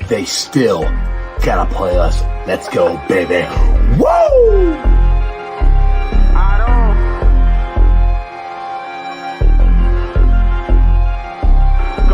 they still gotta play us. Let's go, baby. Woo!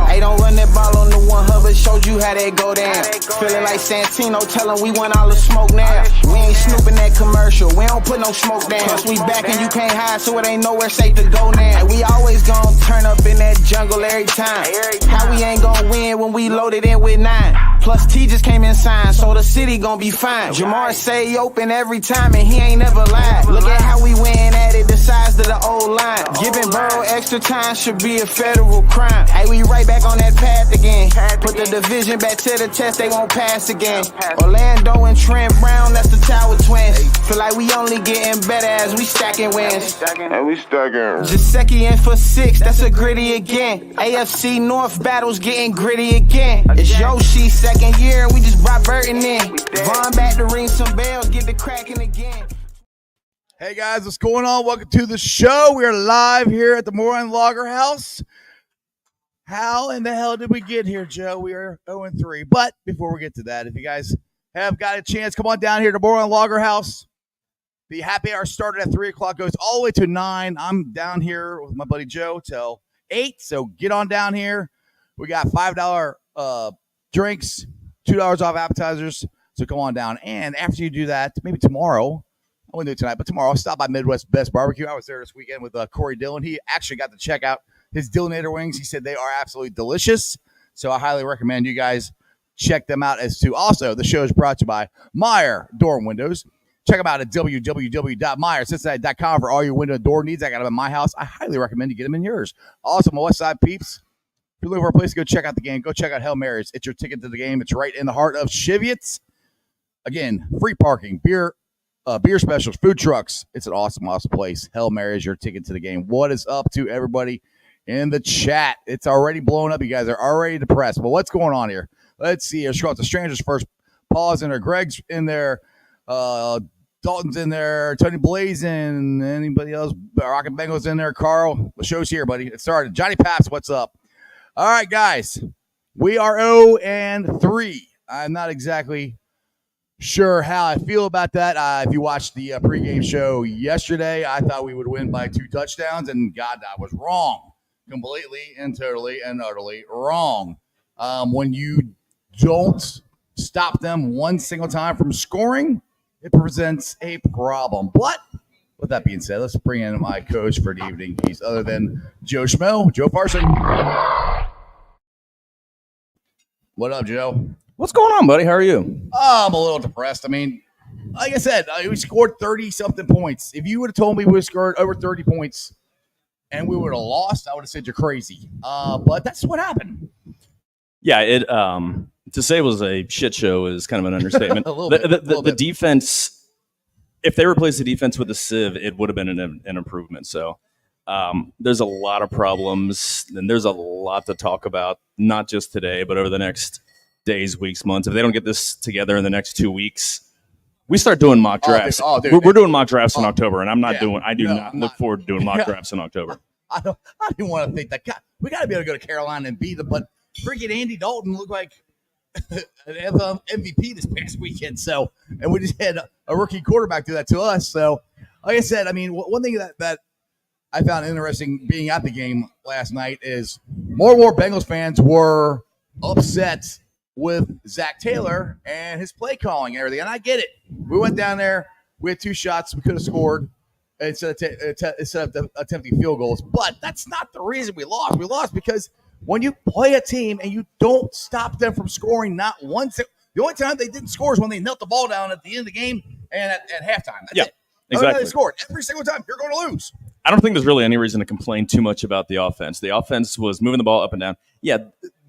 Hey, don't run that ball on the one Hubbard, showed you how that go down. Feeling like Santino, tell him we want all the smoke now. We ain't snooping that commercial, we don't put no smoke down. Plus we back and you can't hide, so it ain't nowhere safe to go now. And we always gon' turn up in that jungle every time. How we ain't gon' win when we loaded in with 9? Plus T just came in signed, so the city gon' be fine. Jamar say he open every time and he ain't never lied. Look at how we win at it, the size of the old line. Giving Burrow extra time should be a federal crime. Hey, we right back on that path again. Put the division back to the test, they won't pass again. Orlando and Trent Brown, that's the Tower Twins. Feel like we only getting better as we stacking wins. And we stacking. Giuseppe in for 6, that's a gritty again. AFC North battles getting gritty again. It's Yoshi second year, we just brought Burton in. Vaughn back to ring some bells, get the cracking again. Hey guys, what's going on? Welcome to the show. We are live here at the Moran Lager House. How in the hell did we get here, Joe? We are 0-3. But before we get to that, if you guys have got a chance, come on down here to Moran Lager House. The happy hour started at 3 o'clock, goes all the way to 9. I'm down here with my buddy Joe till 8. So get on down here. We got $5 drinks, $2 off appetizers. So come on down. And after you do that, maybe tomorrow, I wouldn't do it tonight, but tomorrow, I'll stop by Midwest Best Barbecue. I was there this weekend with Corey Dillon. He actually got to check out his Dillinator wings. He said they are absolutely delicious. So I highly recommend you guys check them out as too. Also, the show is brought to you by Meyer Door and Windows. Check them out at www.meyercincinnati.com for all your window and door needs. I got them in my house. I highly recommend you get them in yours. Also, my West Side peeps, if you're looking for a place to go check out the game, go check out Hail Mary's. It's your ticket to the game. It's right in the heart of Cheviot. Again, free parking, beer specials, food trucks. It's an awesome, awesome place. Hail Mary is your ticket to the game. What is up to everybody in the chat? It's already blown up. You guys are already depressed. But what's going on here? Let's see here. Scroll out the strangers first. Paul's in there. Greg's in there. Dalton's in there. Tony Blazin. Anybody else? Rockin' Bengals in there. Carl. The show's here, buddy. It started. Johnny Paps, what's up? All right, guys. We are 0-3. I'm not exactly sure how I feel about that. If you watched the pregame show yesterday, I thought we would win by 2 touchdowns, and God, I was wrong. Completely and totally and utterly wrong. When you don't stop them one single time from scoring, it presents a problem. But with that being said, let's bring in my coach for the evening. He's other than Joe Schmo, Joe Parson. What up, Joe? What's going on, buddy? How are you? I'm a little depressed. I mean, like I said, we scored 30-something points. If you would have told me we would have scored over 30 points and we would have lost, I would have said you're crazy. But that's what happened. Yeah, it to say it was a shit show is kind of an understatement. The defense, if they replaced the defense with a sieve, it would have been an improvement. So there's a lot of problems, and there's a lot to talk about, not just today, but over the next days, weeks, months. If they don't get this together in the next 2 weeks, we start doing mock drafts. We're doing mock drafts in October, and I do not look forward to doing mock drafts in October. I didn't want to think that. God, we got to be able to go to Carolina and beat them, but freaking Andy Dalton looked like an MVP this past weekend. So, and we just had a rookie quarterback do that to us. So, like I said, I mean, one thing that I found interesting being at the game last night is more and more Bengals fans were upset with Zach Taylor and his play calling and everything. And I get it. We went down there. We had 2 shots. We could have scored instead of attempting field goals. But that's not the reason we lost. We lost because when you play a team and you don't stop them from scoring not once, the only time they didn't score is when they knelt the ball down at the end of the game and at halftime. That's it. Exactly. They scored every single time. You're going to lose. I don't think there's really any reason to complain too much about the offense. The offense was moving the ball up and down. Yeah,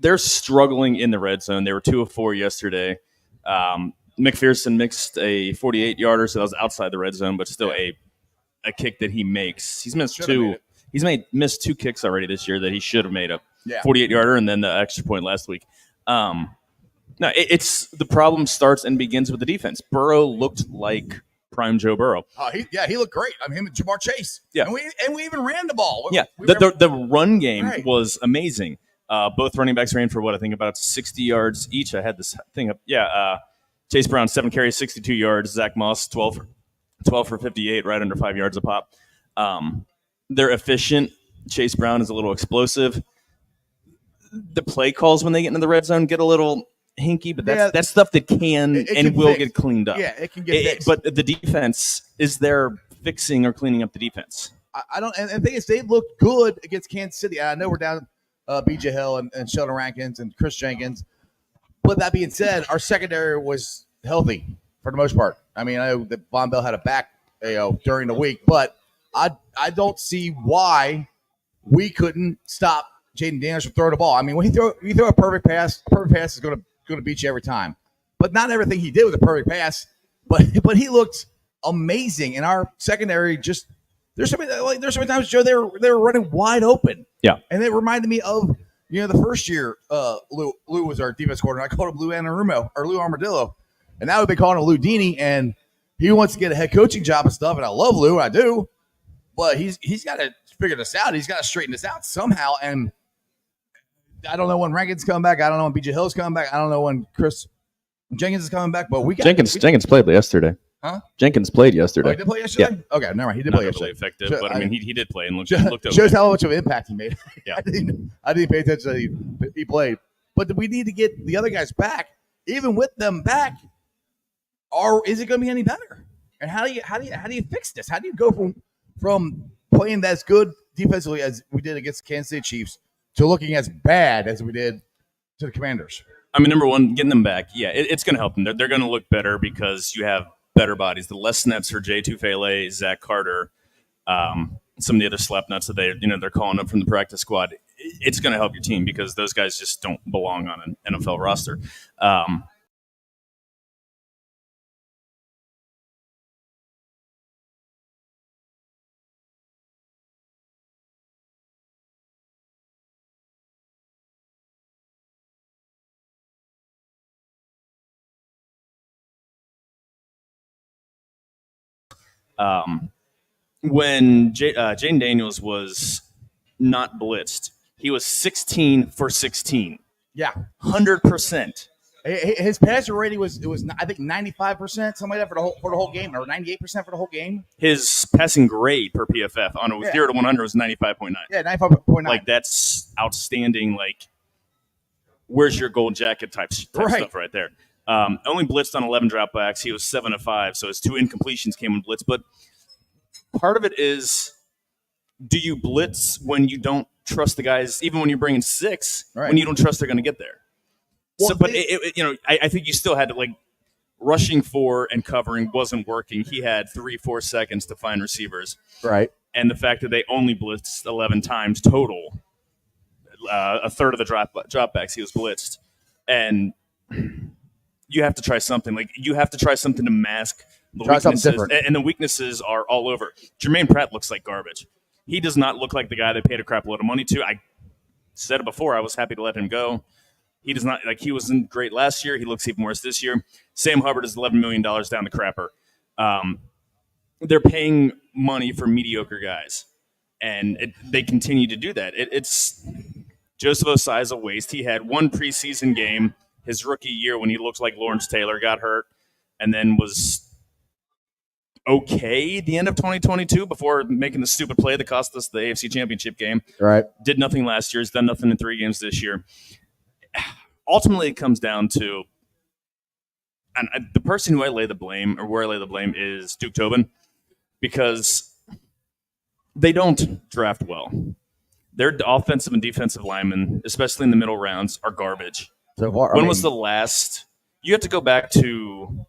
they're struggling in the red zone. They were 2 of 4 yesterday. McPherson mixed a 48-yarder, so that was outside the red zone, but still a kick that he makes. He's missed two. He's missed 2 kicks already this year that he should have made a 48-yarder and then the extra point last week. No, it's the problem starts and begins with the defense. Burrow looked like prime Joe Burrow. He looked great. I mean, him and Jamar Chase. Yeah, and we even ran the ball. The run game was amazing. Both running backs ran for what I think about 60 yards each. I had this thing up. Yeah, Chase Brown 7 carries, 62 yards. Zach Moss 12 for 58, right under 5 yards a pop. They're efficient. Chase Brown is a little explosive. The play calls when they get into the red zone get a little hinky, but that's stuff that can will get cleaned up. Yeah, it can get fixed. But the defense, is there fixing or cleaning up the defense? I don't. And the thing is, they looked good against Kansas City. I know we're down B.J. Hill and Sheldon Rankins and Chris Jenkins. But that being said, our secondary was healthy for the most part. I mean, I know that Von Bell had a back during the week, but I don't see why we couldn't stop Jaden Daniels from throwing the ball. I mean, when you throw a perfect pass is going to beat you every time. But not everything he did was a perfect pass. But he looked amazing, and our secondary just there's so many times, Joe, they were running wide open. Yeah, and it reminded me of the first year Lou was our defense coordinator. I called him Lou Anarumo or Lou Armadillo, and now we've been calling him Lou Dini, and he wants to get a head coaching job and stuff. And I love Lou, I do, but he's got to figure this out. He's got to straighten this out somehow. And I don't know when Rankins coming back. I don't know when B.J. Hill's coming back. I don't know when Chris Jenkins is coming back. But Jenkins played yesterday. Huh? Jenkins played yesterday. Oh, he did play yesterday? Yeah. Okay, never mind. He did play yesterday. Really effective, but I mean, he did play and looked okay. Shows how much of an impact he made. Yeah. I didn't pay attention that he played. But we need to get the other guys back. Even with them back, is it going to be any better? And how do you fix this? How do you go from playing as good defensively as we did against the Kansas City Chiefs to looking as bad as we did to the Commanders? I mean, number one, getting them back, it's going to help them. They're going to look better because you have better bodies. The less snaps for Jay Tufele, Zach Carter, some of the other slap nuts that they're calling up from the practice squad. It's going to help your team because those guys just don't belong on an NFL roster. When Jaden Daniels was not blitzed, he was 16 for 16. Yeah, 100%. His passer rating was I think 95%, something like that for the whole game, or 98% for the whole game. His passing grade per PFF on a 0 to 100 was 95.9. Yeah, 95.9. Like, that's outstanding. Like, where's your gold jacket type stuff right there. Only blitzed on 11 dropbacks. He was 7 of 5, so his 2 incompletions came on blitz. But part of it is, do you blitz when you don't trust the guys, even when you're bringing 6, when you don't trust they're going to get there? Well, so, but I think you still had to, rushing for and covering wasn't working. He had 3-4 seconds to find receivers. Right. And the fact that they only blitzed 11 times total, a third of the dropbacks he was blitzed. And you have to try something. You have to try something to mask the weaknesses. And the weaknesses are all over. Jermaine Pratt looks like garbage. He does not look like the guy they paid a crap load of money to. I said it before. I was happy to let him go. He does not he wasn't great last year. He looks even worse this year. Sam Hubbard is $11 million down the crapper. They're paying money for mediocre guys, and they continue to do that. It's Joseph Osai's a waste. He had one preseason game his rookie year when he looked like Lawrence Taylor, got hurt, and then was okay the end of 2022 before making the stupid play that cost us the AFC Championship game. Right. Did nothing last year. Has done nothing in 3 games this year. Ultimately, it comes down to, and the person who I lay the blame, or where I lay the blame, is Duke Tobin, because they don't draft well. Their offensive and defensive linemen, especially in the middle rounds, are garbage. So far, when was the last? You have to go back to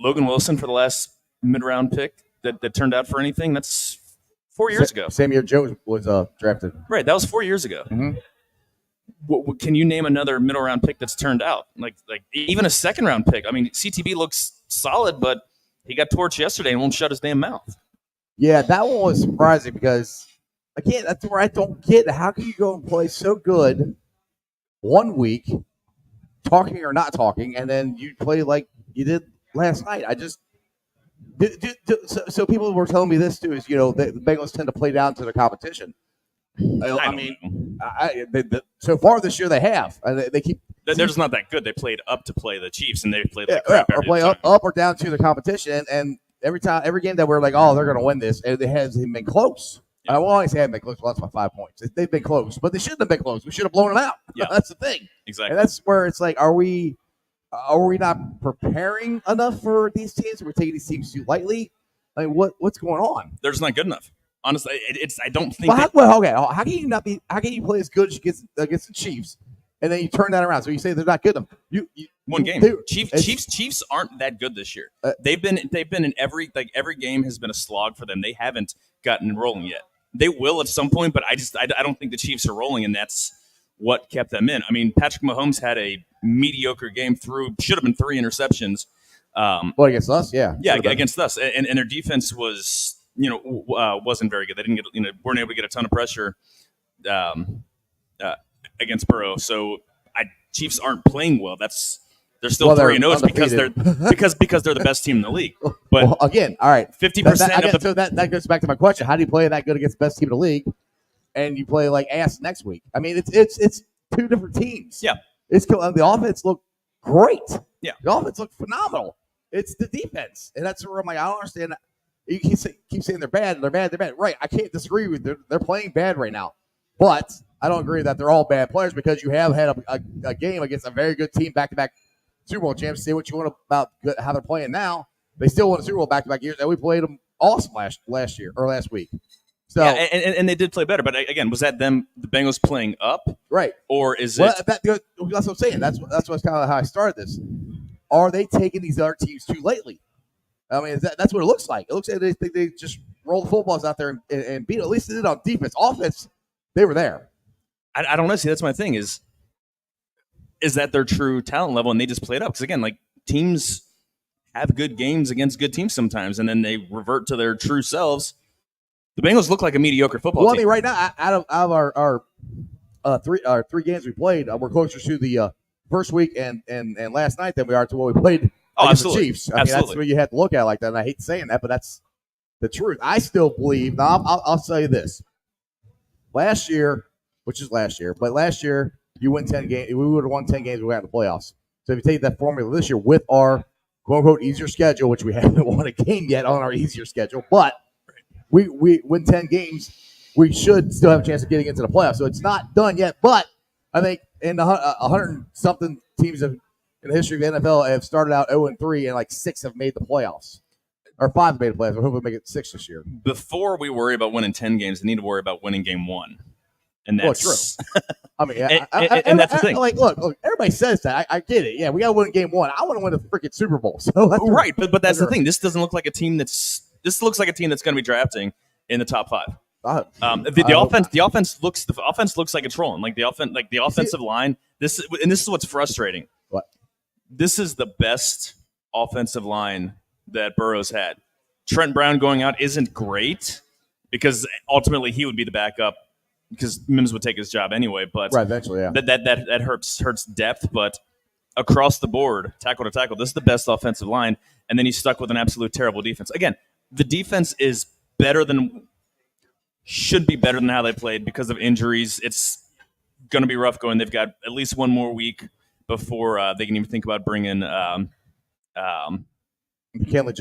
Logan Wilson for the last mid-round pick that turned out for anything. That's 4 years ago. Same year Joe was drafted. Right, that was 4 years ago. Mm-hmm. Can you name another middle round pick that's turned out? Like even a second round pick. I mean, CTB looks solid, but he got torched yesterday and won't shut his damn mouth. Yeah, that one was surprising because, again, that's where I don't get. How can you go and play so good 1 week, talking or not talking, and then you play like you did last night? I just so people were telling me this too is the Bengals tend to play down to the competition. I mean, so far this year they have. They keep. They're just not that good. They played up to play the Chiefs, and they played like Yeah, crap or every play time. up or down to the competition, and every game that we're like, oh, they're going to win this, and it hasn't been close. Yeah. I will always say haven't been close. Well, that's by 5 points. They've been close, but they shouldn't have been close. We should have blown them out. Yeah. That's the thing. Exactly. And that's where it's like, are we not preparing enough for these teams? We're taking these teams too lightly. I mean, what's going on? They're just not good enough. Honestly, I don't think. Okay. How can you not be? How can you play as good against the Chiefs, and then you turn that around? So you say they're not good enough. One game. Chiefs aren't that good this year. They've been in every game has been a slog for them. They haven't gotten rolling yet. They will at some point, but I don't think the Chiefs are rolling, and that's what kept them in. I mean, Patrick Mahomes had a mediocre game should have been 3 interceptions. Against us, yeah, against us, and their defense was wasn't very good. They didn't get weren't able to get a ton of pressure against Burrow. So Chiefs aren't playing well. They're still 3-0 because they're the best team in the league. But again, all right, 50%. So that goes back to my question: how do you play that good against the best team in the league, and you play like ass next week? I mean, it's two different teams. Yeah, the offense looked great. Yeah, the offense looked phenomenal. It's the defense, and that's where I'm like, I don't understand. You keep saying they're bad. Right? I can't disagree with you. They're playing bad right now, but I don't agree that they're all bad players because you have had a game against a very good team, back-to-back Super Bowl champs. Say what you want about how they're playing now. They still won a Super Bowl back-to-back years, and we played them awesome last year or last week. So yeah, and they did play better. But again, was that them, the Bengals playing up, right? Or is it? That's what I'm saying. That's what's kind of how I started this. Are they taking these other teams too lately? I mean, that's what it looks like. It looks like they just roll the footballs out there and beat. At least they did on defense. Offense, they were there. I don't know. See, that's my thing. Is that their true talent level, and they just played up? Because again, like teams have good games against good teams sometimes, and then they revert to their true selves. The Bengals look like a mediocre football team. I mean, right now, out of our three games we played, we're closer to the first week and last night than we are to what we played against the Chiefs. I mean, that's what you have to look at like that. And I hate saying that, but that's the truth. I still believe. Now, I'll tell you this: last year, but last year you win 10 games. We would have won 10 games. We got in the playoffs. So if you take that formula this year with our quote unquote easier schedule, which we haven't won a game yet on our easier schedule, but we win 10 games, we should still have a chance of getting into the playoffs. So it's not done yet, but I think in the 100-something teams in the history of the NFL have started out 0-3, and like 6 have made the playoffs. Or 5 have made the playoffs. We're hoping to make it 6 this year. Before we worry about winning 10 games, they need to worry about winning game 1. And that's true. I mean, and that's the thing. Like, look, everybody says that. I get it. Yeah, we got to win game 1. I want to win the freaking Super Bowl. So right, but that's the thing. This doesn't look like a team this looks like a team that's going to be drafting in the top 5. The offense looks like it's rolling. Like the offensive line. This is what's frustrating. What? This is the best offensive line that Burrow's had. Trent Brown going out isn't great because ultimately he would be the backup because Mims would take his job anyway. But right, eventually, yeah. That hurts depth. But across the board, tackle to tackle, this is the best offensive line. And then he's stuck with an absolute terrible defense. Again, the defense is should be better than how they played because of injuries. It's going to be rough going. They've got at least one more week before they can even think about bringing McKinley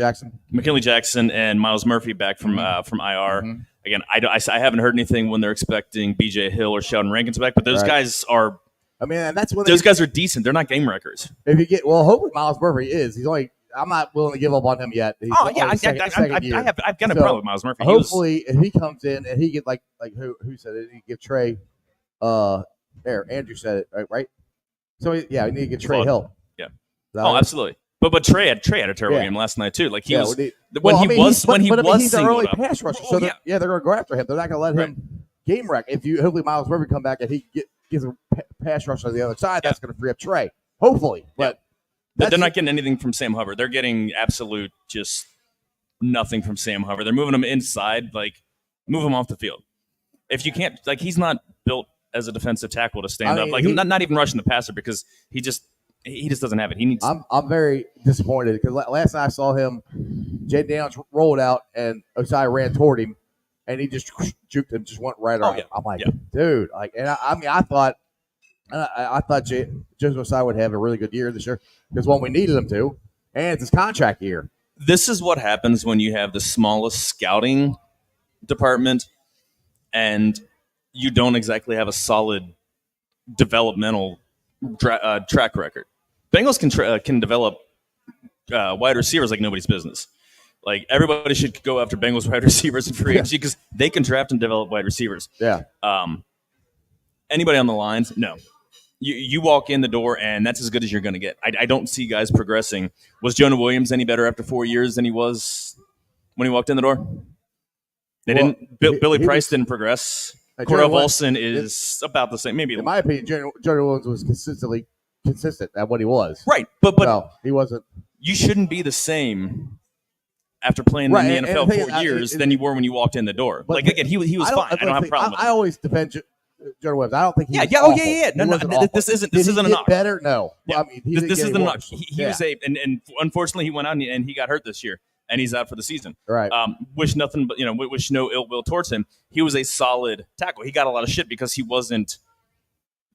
Jackson and Miles Murphy back from IR. Mm-hmm. Again, I haven't heard anything when they're expecting B.J. Hill or Sheldon Rankins back, but those guys are. I mean, and that's when those guys are decent. They're not game wreckers. If you get hopefully Miles Murphy is. He's only. I'm not willing to give up on him yet. He's I've got a problem with Miles Murphy. Hopefully, if he comes in and he get like who said it, he give Trey. Andrew said it right. So we need to get Trey Hill. Yeah. Absolutely. But Trey had a terrible game last night too. Like he was he's an early pass rusher. So they're going to go after him. They're not going to let him game wreck. If you hopefully Miles Murphy come back and he gives a pass rush on the other side, that's going to free up Trey. Hopefully, but. They're not getting anything from Sam Hubbard. They're getting absolute just nothing from Sam Hubbard. They're moving him inside, like move him off the field. If you can't, like he's not built as a defensive tackle to stand up. Like not even rushing the passer because he just doesn't have it. He needs. I'm very disappointed because last night I saw him. Jay Downs rolled out and Osai ran toward him, and he just juked and just went right around. yeah. I'm like, Yeah. dude, like, and I thought Josiah would have a really good year this year because when we needed him to, and it's his contract year. This is what happens when you have the smallest scouting department and you don't exactly have a solid developmental track record. Bengals can develop wide receivers like nobody's business. Like everybody should go after Bengals wide receivers in free agency because they can draft and develop wide receivers. Yeah. Anybody on the lines? No. You walk in the door and that's as good as you're going to get. I don't see guys progressing. Was Jonah Williams any better after 4 years than he was when he walked in the door? They didn't. Billy Price didn't progress. Cordell Volson is about the same. Maybe in my opinion, Jonah Williams was consistent at what he was. Right, but no, he wasn't. You shouldn't be the same after playing in the NFL 4 years than you were when you walked in the door. Like again, he was fine. I don't have a problem. I always defend Jonah Williams. I don't think he was awful. Yeah. No, this isn't a knock. Better? No. Yeah. Well, I mean, this isn't a knock. He was and unfortunately he went out and he got hurt this year. And he's out for the season. Right. Wish nothing but wish no ill will towards him. He was a solid tackle. He got a lot of shit because he wasn't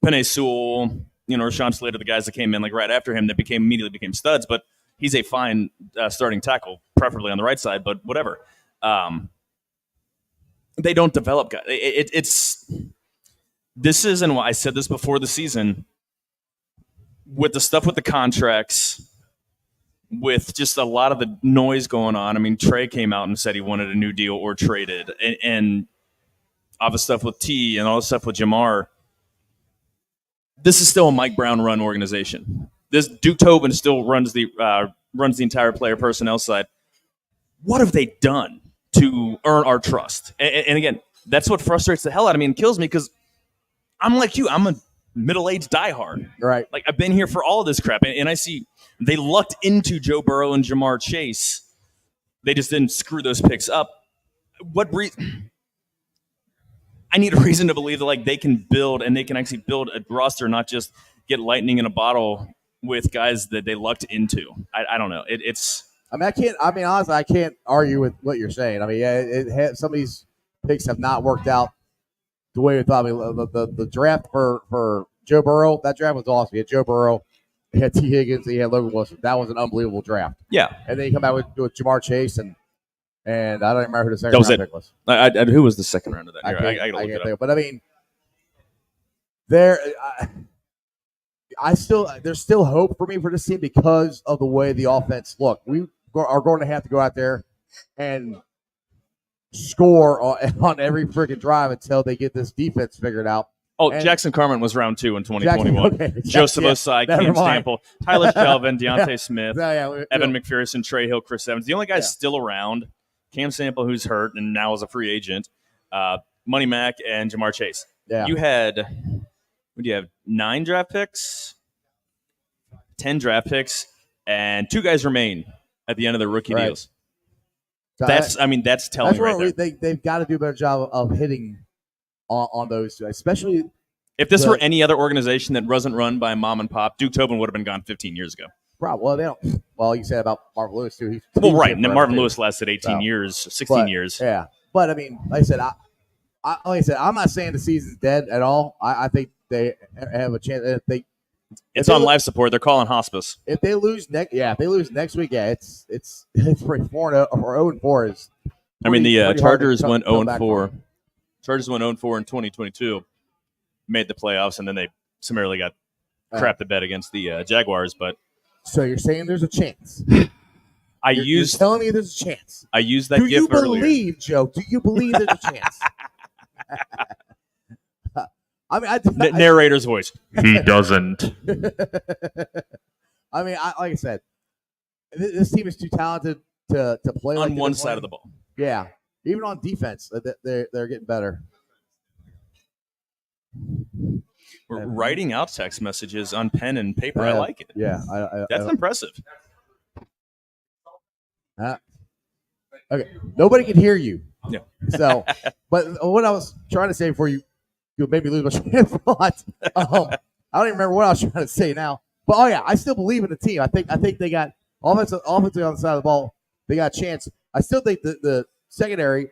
Penei Sewell, Rashawn Slater, the guys that came in like right after him that immediately became studs. But he's a fine starting tackle, preferably on the right side. But whatever. They don't develop guys. This is, and I said this before the season, with the stuff with the contracts. With just a lot of the noise going on. I mean, Trey came out and said he wanted a new deal or traded. And all the stuff with T and all the stuff with Jamar. This is still a Mike Brown run organization. This Duke Tobin still runs the entire player personnel side. What have they done to earn our trust? And again, that's what frustrates the hell out of me and kills me because I'm like you. I'm a middle-aged diehard. Right. Like, I've been here for all of this crap. And I see they lucked into Joe Burrow and Jamar Chase. They just didn't screw those picks up. I need a reason to believe that, like, they can build and they can actually build a roster, not just get lightning in a bottle with guys that they lucked into. I don't know. It's... honestly, I can't argue with what you're saying. I mean, some of these picks have not worked out the way we thought. I mean, the draft for Joe Burrow, that draft was awesome. He had Joe Burrow, he had T. Higgins, he had Logan Wilson. That was an unbelievable draft. Yeah. And then you come out with Jamar Chase, and I don't even remember who the second round pick was. Who was the second round of that? I gotta look it up. But I mean, there's still hope for me for this team because of the way the offense look. We are going to have to go out there and score on every freaking drive until they get this defense figured out. Oh, Jackson Carman was round 2 in 2021. Joseph Osai, Cam Stample, Tyler Kelvin, Deontay Smith, Evan McPherson, Trey Hill, Chris Evans. The only guys still around, Cam Stample, who's hurt and now is a free agent, Money Mack, and Jamar Chase. Yeah. You had, what do you have, 9 draft picks, 10 draft picks, and 2 guys remain at the end of their rookie deals. So that's telling right there. They've got to do a better job of hitting on those two, especially if this were any other organization that wasn't run by mom and pop. Duke Tobin would have been gone 15 years ago. Probably. Well, they don't. Well, you said about Marvin Lewis too. Right. And then Marvin Lewis lasted 18 years, 16 years. Yeah, but I mean, like I said, I'm not saying the season's dead at all. I think they have a chance. It's on life support. They're calling hospice. If they lose next week, it's pretty 4-0 or 0-4 is. I mean, the Chargers went 0-4. Chargers went 0-4 in 2022, made the playoffs, and then they summarily got crapped the bed against the Jaguars. But so you're saying there's a chance? You're telling me there's a chance. I used that GIF earlier. Do you believe, Joe? Do you believe there's a chance? I mean, narrator's voice. He doesn't. I mean, like I said, this team is too talented to play on one side of the ball. Yeah, even on defense, they're getting better. We're writing out text messages on pen and paper. I like it. Yeah, that's impressive. Okay, nobody can hear you. Yeah. So, but what I was trying to say before you made me lose my train of thought. I don't even remember what I was trying to say now. But I still believe in the team. I think they got offensively on the side of the ball. They got a chance. I still think the secondary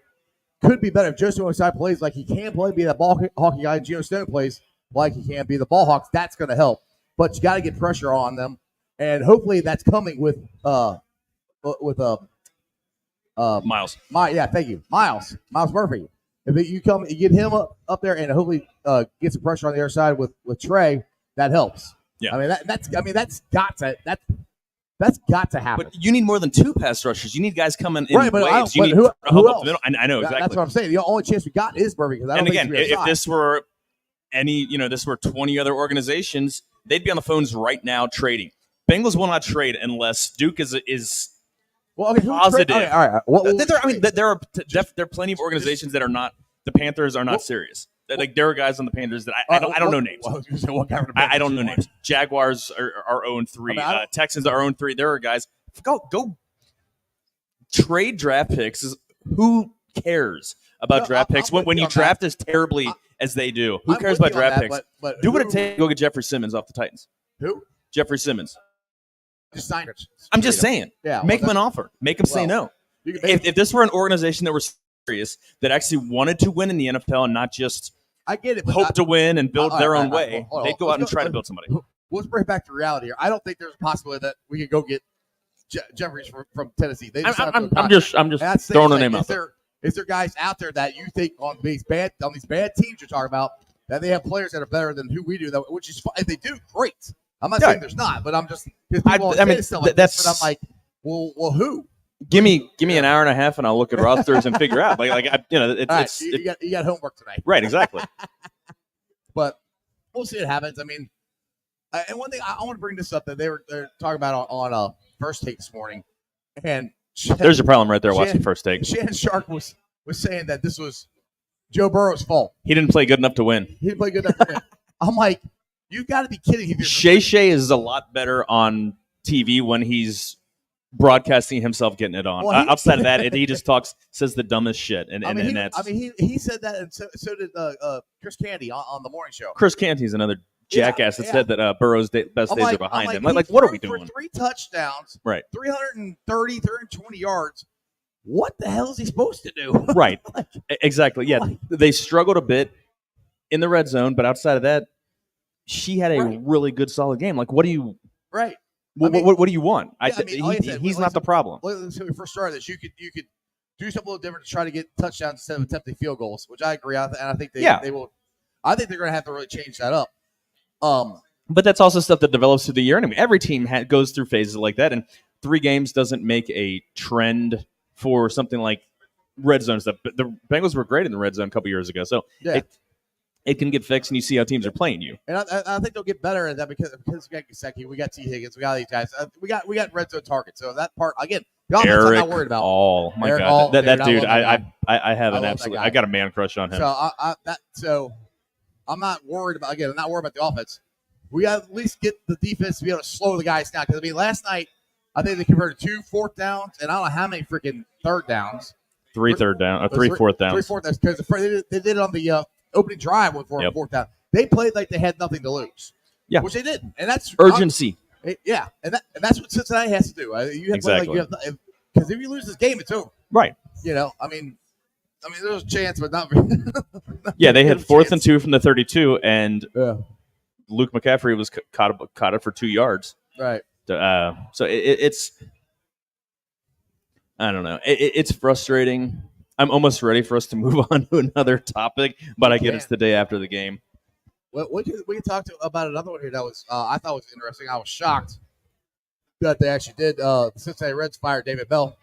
could be better if Joe Stone plays like he can play, be that ball hockey guy, and Geno Stone plays like he can be the ball hawks. That's going to help, but you got to get pressure on them, and hopefully that's coming with Miles. Thank you, Miles Murphy. If you get him up there, and hopefully get some pressure on the other side with Trey, that helps. Yeah, I mean that's got to happen. But you need more than 2 pass rushers. You need guys coming in right, but waves. You need who help up the else? middle. I know exactly. That's what I'm saying. The only chance we got is Murphy. And again, if this were this were 20 other organizations, they'd be on the phones right now trading. Bengals will not trade unless Duke is well, okay, positive. Okay, all right. There are plenty of organizations that are not. The Panthers are not serious. Like there are guys on the Panthers that I don't know names. I don't know names. Jaguars are 0-3. Texans are 0-3. There are guys. Go trade draft picks. Who cares about draft picks when you draft as terribly as they do? Who cares about draft picks? But do what it takes to go get Jeffrey Simmons off the Titans. Who? Jeffrey Simmons. Just sign it. I'm just saying. Yeah, make him an offer. Make him say no. If this were an organization that were serious, that actually wanted to win in the NFL and not just I get it, hope to win and build their own way, they'd go out and try to build somebody. Let's bring it back to reality here. I don't think there's a possibility that we could go get Jeffries from Tennessee. I'm just throwing a name out there. Is there guys out there that you think on these bad teams you're talking about that they have players that are better than who we do? Which is fine. If they do, great. I'm not saying there's not, but I'm just but I'm like, well, who? Give me an hour and a half, and I'll look at rosters and figure out. You got homework tonight, right? Exactly. But we'll see what happens. I mean, and one thing I want to bring this up that they're talking about on First Take this morning, and there's your problem right there. Watching First Take. Shannon Sharp was saying that this was Joe Burrow's fault. He didn't play good enough to win. I'm like, you got to be kidding me. Shay is a lot better on TV when he's broadcasting himself getting it on. Well, outside of that, he just says the dumbest shit, and that's. He said that, and so did Chris Canty on the morning show. Chris Canty's another jackass that said that Burrow's best days are behind him. Like, what are we doing? For 3 touchdowns, right? 320 yards. What the hell is he supposed to do? Right. Exactly. Yeah, they struggled a bit in the red zone, but outside of that, she had a really good, solid game. Like, what do you? Right. What do you want? He's not the problem. So we first started this, you could do something a little different to try to get touchdowns instead of attempting field goals, which I agree on, and I think they will. I think they're going to have to really change that up. But that's also stuff that develops through the year anyway. Every team goes through phases like that, and 3 games doesn't make a trend for something like red zone stuff. But the Bengals were great in the red zone a couple years ago, so it can get fixed, and you see how teams are playing you. And I think they'll get better at that because we got Gesicki, we got T. Higgins, we got these guys. We got red zone targets. So that part again, I'm not worried about. Oh my Eric God, All, that dude! I have an absolute. I got a man crush on him. So I'm not worried about. Again, I'm not worried about the offense. We got to at least get the defense to be able to slow the guys down. Because last night I think they converted 2 4th downs, and I don't know how many freaking 3rd downs. 3 4th downs. 3 4th downs because they did it on the opening drive with 4th down. They played like they had nothing to lose. Yeah, which they didn't, and that's urgency. And that's what Cincinnati has to do. You have to play like because if you lose this game, it's over. Right. I mean, there's a chance, but not. Yeah, they had 4th and 2 from the 32, and Luke McCaffrey was caught it for 2 yards. Right. So it's I don't know. It's frustrating. I'm almost ready for us to move on to another topic, but I get it's the day after the game. Well, we can talk about another one here that was I thought was interesting. I was shocked that they actually did. The Cincinnati Reds fired David Bell.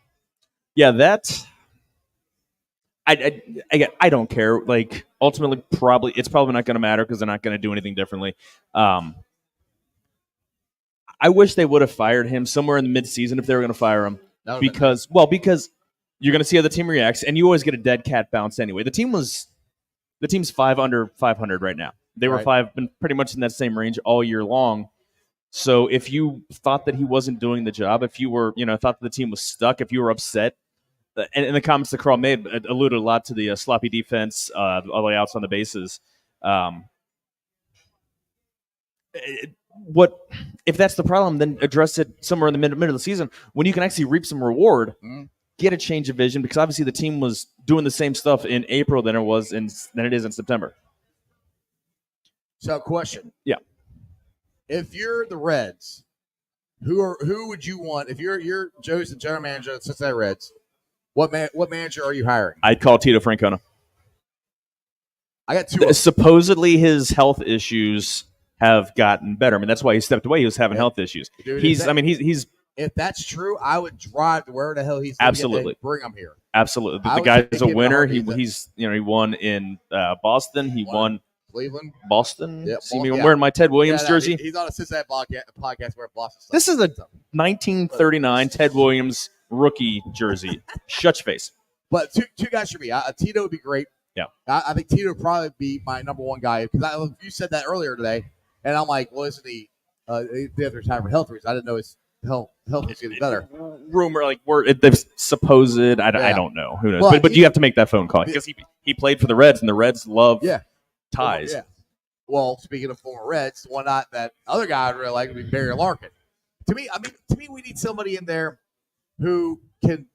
Yeah, that. I don't care. Like ultimately, it's probably not going to matter because they're not going to do anything differently. I wish they would have fired him somewhere in the mid-season if they were going to fire him because you're going to see how the team reacts, and you always get a dead cat bounce anyway. The team's 5 under 500 right now. They were been pretty much in that same range all year long. So if you thought that he wasn't doing the job, if you were thought that the team was stuck, if you were upset. And the comments that Carl made alluded a lot to the sloppy defense, all the way outs on the bases. If that's the problem, then address it somewhere in the middle of the season when you can actually reap some reward get a change of vision because obviously the team was doing the same stuff in April than it is in September. So, question. Yeah. If you're the Reds, who would you want? If you're Joe's the general manager of the Cincinnati Reds, what manager are you hiring? I'd call Tito Francona. I got two. Supposedly his health issues have gotten better. I mean, that's why he stepped away. He was having health issues. Dude, he's if that's true, I would drive to where the hell he's absolutely and bring him here. Absolutely. The guy's a winner. He won in Boston. He won Cleveland, Boston. Yep. See me wearing my Ted Williams jersey. He's on a Cincinnati podcast wearing Boston stuff. This is a 1939 Ted Williams rookie jersey. Shut your face. But two guys should be. Tito would be great. Yeah, I think Tito would probably be my number one guy because you said that earlier today, and I'm like, well, isn't he? They have to retire for health reasons. I didn't know his health was getting better. Rumor, like they've supposed. I don't know. Who knows? Well, but you have to make that phone call because he played for the Reds, and the Reds love ties. Well, well, speaking of former Reds, one not that other guy I'd really like would be Barry Larkin. To me, we need somebody in there who can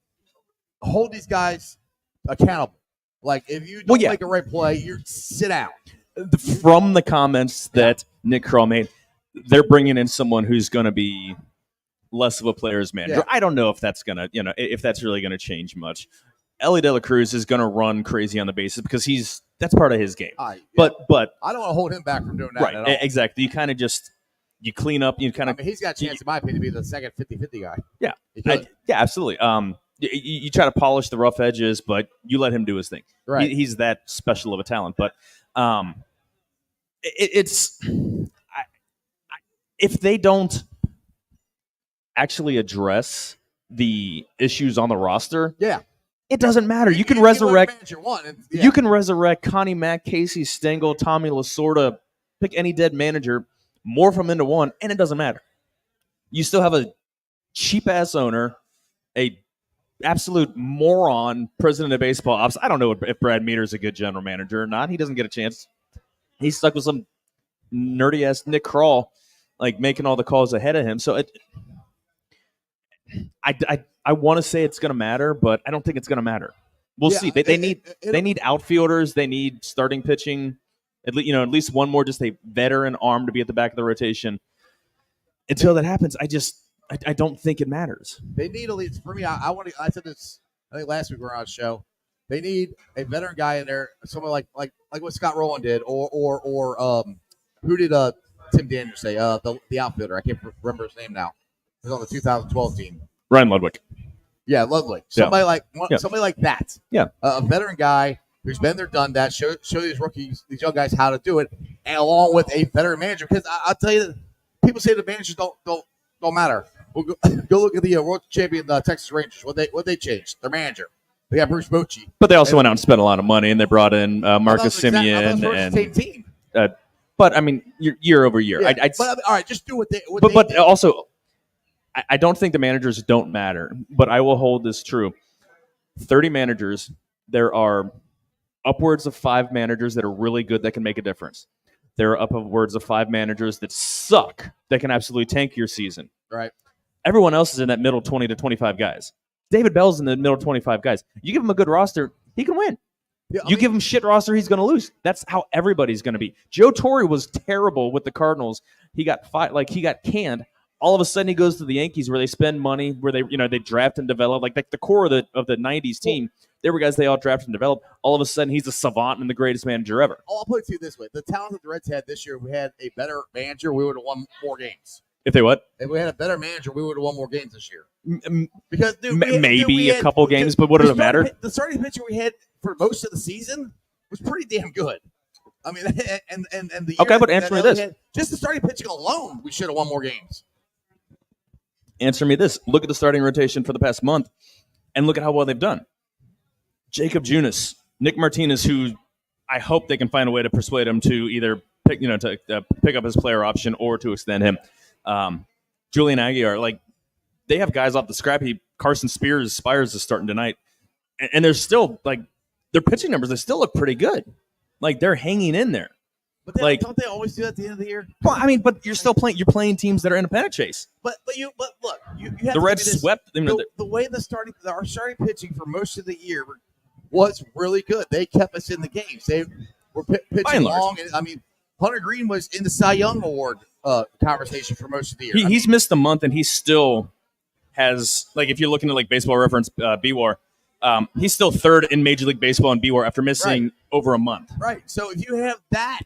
hold these guys accountable. Like, if you don't make a right play, you sit down. From the comments that Nick Kroll made, they're bringing in someone who's going to be less of a player's manager. Yeah. I don't know if that's going to, if that's really going to change much. Ellie De La Cruz is going to run crazy on the bases because that's part of his game. But I don't want to hold him back from doing that. Right, at all. Exactly. You kind of you clean up. You kind of. He's got a chance, in my opinion, to be the second 50-50 guy. Yeah, absolutely. You try to polish the rough edges, but you let him do his thing. Right. He's that special of a talent. But if they don't actually address the issues on the roster, it doesn't matter. You can resurrect. You can resurrect Connie Mack, Casey Stengel, Tommy Lasorda. Pick any dead manager, morph them into one, and it doesn't matter. You still have a cheap ass owner, a absolute moron president of baseball ops. I don't know if Brad Meter's a good general manager or not. He doesn't get a chance. He's stuck with some nerdy ass Nick Kroll, like making all the calls ahead of him. So I want to say it's going to matter, but I don't think it's going to matter. We'll see. They need outfielders. They need starting pitching. At least one more, just a veteran arm to be at the back of the rotation. Until that happens, I don't think it matters. They need at least, for me, I said this, I think last week we were on a show. They need a veteran guy in there, someone like what Scott Rowland did, or who did Tim Daniels say? The outfielder. I can't remember his name now. He was on the 2012 team. Ryan Ludwig. Yeah, Ludwig. Somebody like that. Yeah. A veteran guy who's been there, done that. Show these rookies, these young guys, how to do it, and along with a veteran manager. Because I'll tell you, people say the managers don't matter. Well, go look at the world champion Texas Rangers. What they changed? Their manager. They got Bruce Bochy. But they also went out and spent a lot of money, and they brought in Marcus Semien and same team. But I mean, year over year. Yeah. All right, just do what they. But also, I don't think the managers don't matter. But I will hold this true: 30 managers. There are upwards of 5 managers that are really good that can make a difference. There are upwards of 5 managers that suck that can absolutely tank your season. Right. Everyone else is in that middle 20 to 25 guys. David Bell's in the middle 25 guys. You give him a good roster, he can win. Yeah, give him shit roster, he's going to lose. That's how everybody's going to be. Joe Torre was terrible with the Cardinals. He got canned. All of a sudden, he goes to the Yankees where they spend money, where they draft and develop. Like the core of the '90s team, there were guys they all drafted and developed. All of a sudden, he's a savant and the greatest manager ever. I'll put it to you this way: the talent that the Reds had this year, if we had a better manager, we would have won more games. If they what? If we had a better manager, we would have won more games this year. Because maybe a couple games, but what does it matter? The starting pitcher we had for most of the season was pretty damn good. I mean, and the okay, but answer me this: just the starting pitching alone, we should have won more games. Answer me this: look at the starting rotation for the past month, and look at how well they've done. Jacob Junis, Nick Martinez, who I hope they can find a way to persuade him to either pick up his player option or to extend him. Julian Aguilar, they have guys off the scrap heap. Carson Spires is starting tonight, and they're still their pitching numbers. They still look pretty good. They're hanging in there. But don't they always do that at the end of the year? Well, I mean, but you're still playing. You're playing teams that are in a pennant chase. But look, you have The to Reds do this. swept. The way our starting pitching for most of the year was really good. They kept us in the games. They were pitching long. And, I mean, Hunter Green was in the Cy Young Award conversation for most of the year. He's missed a month, and he still has, like, if you're looking at like Baseball Reference BWAR, he's still third in Major League Baseball in BWAR after missing over a month. Right. So if you have that,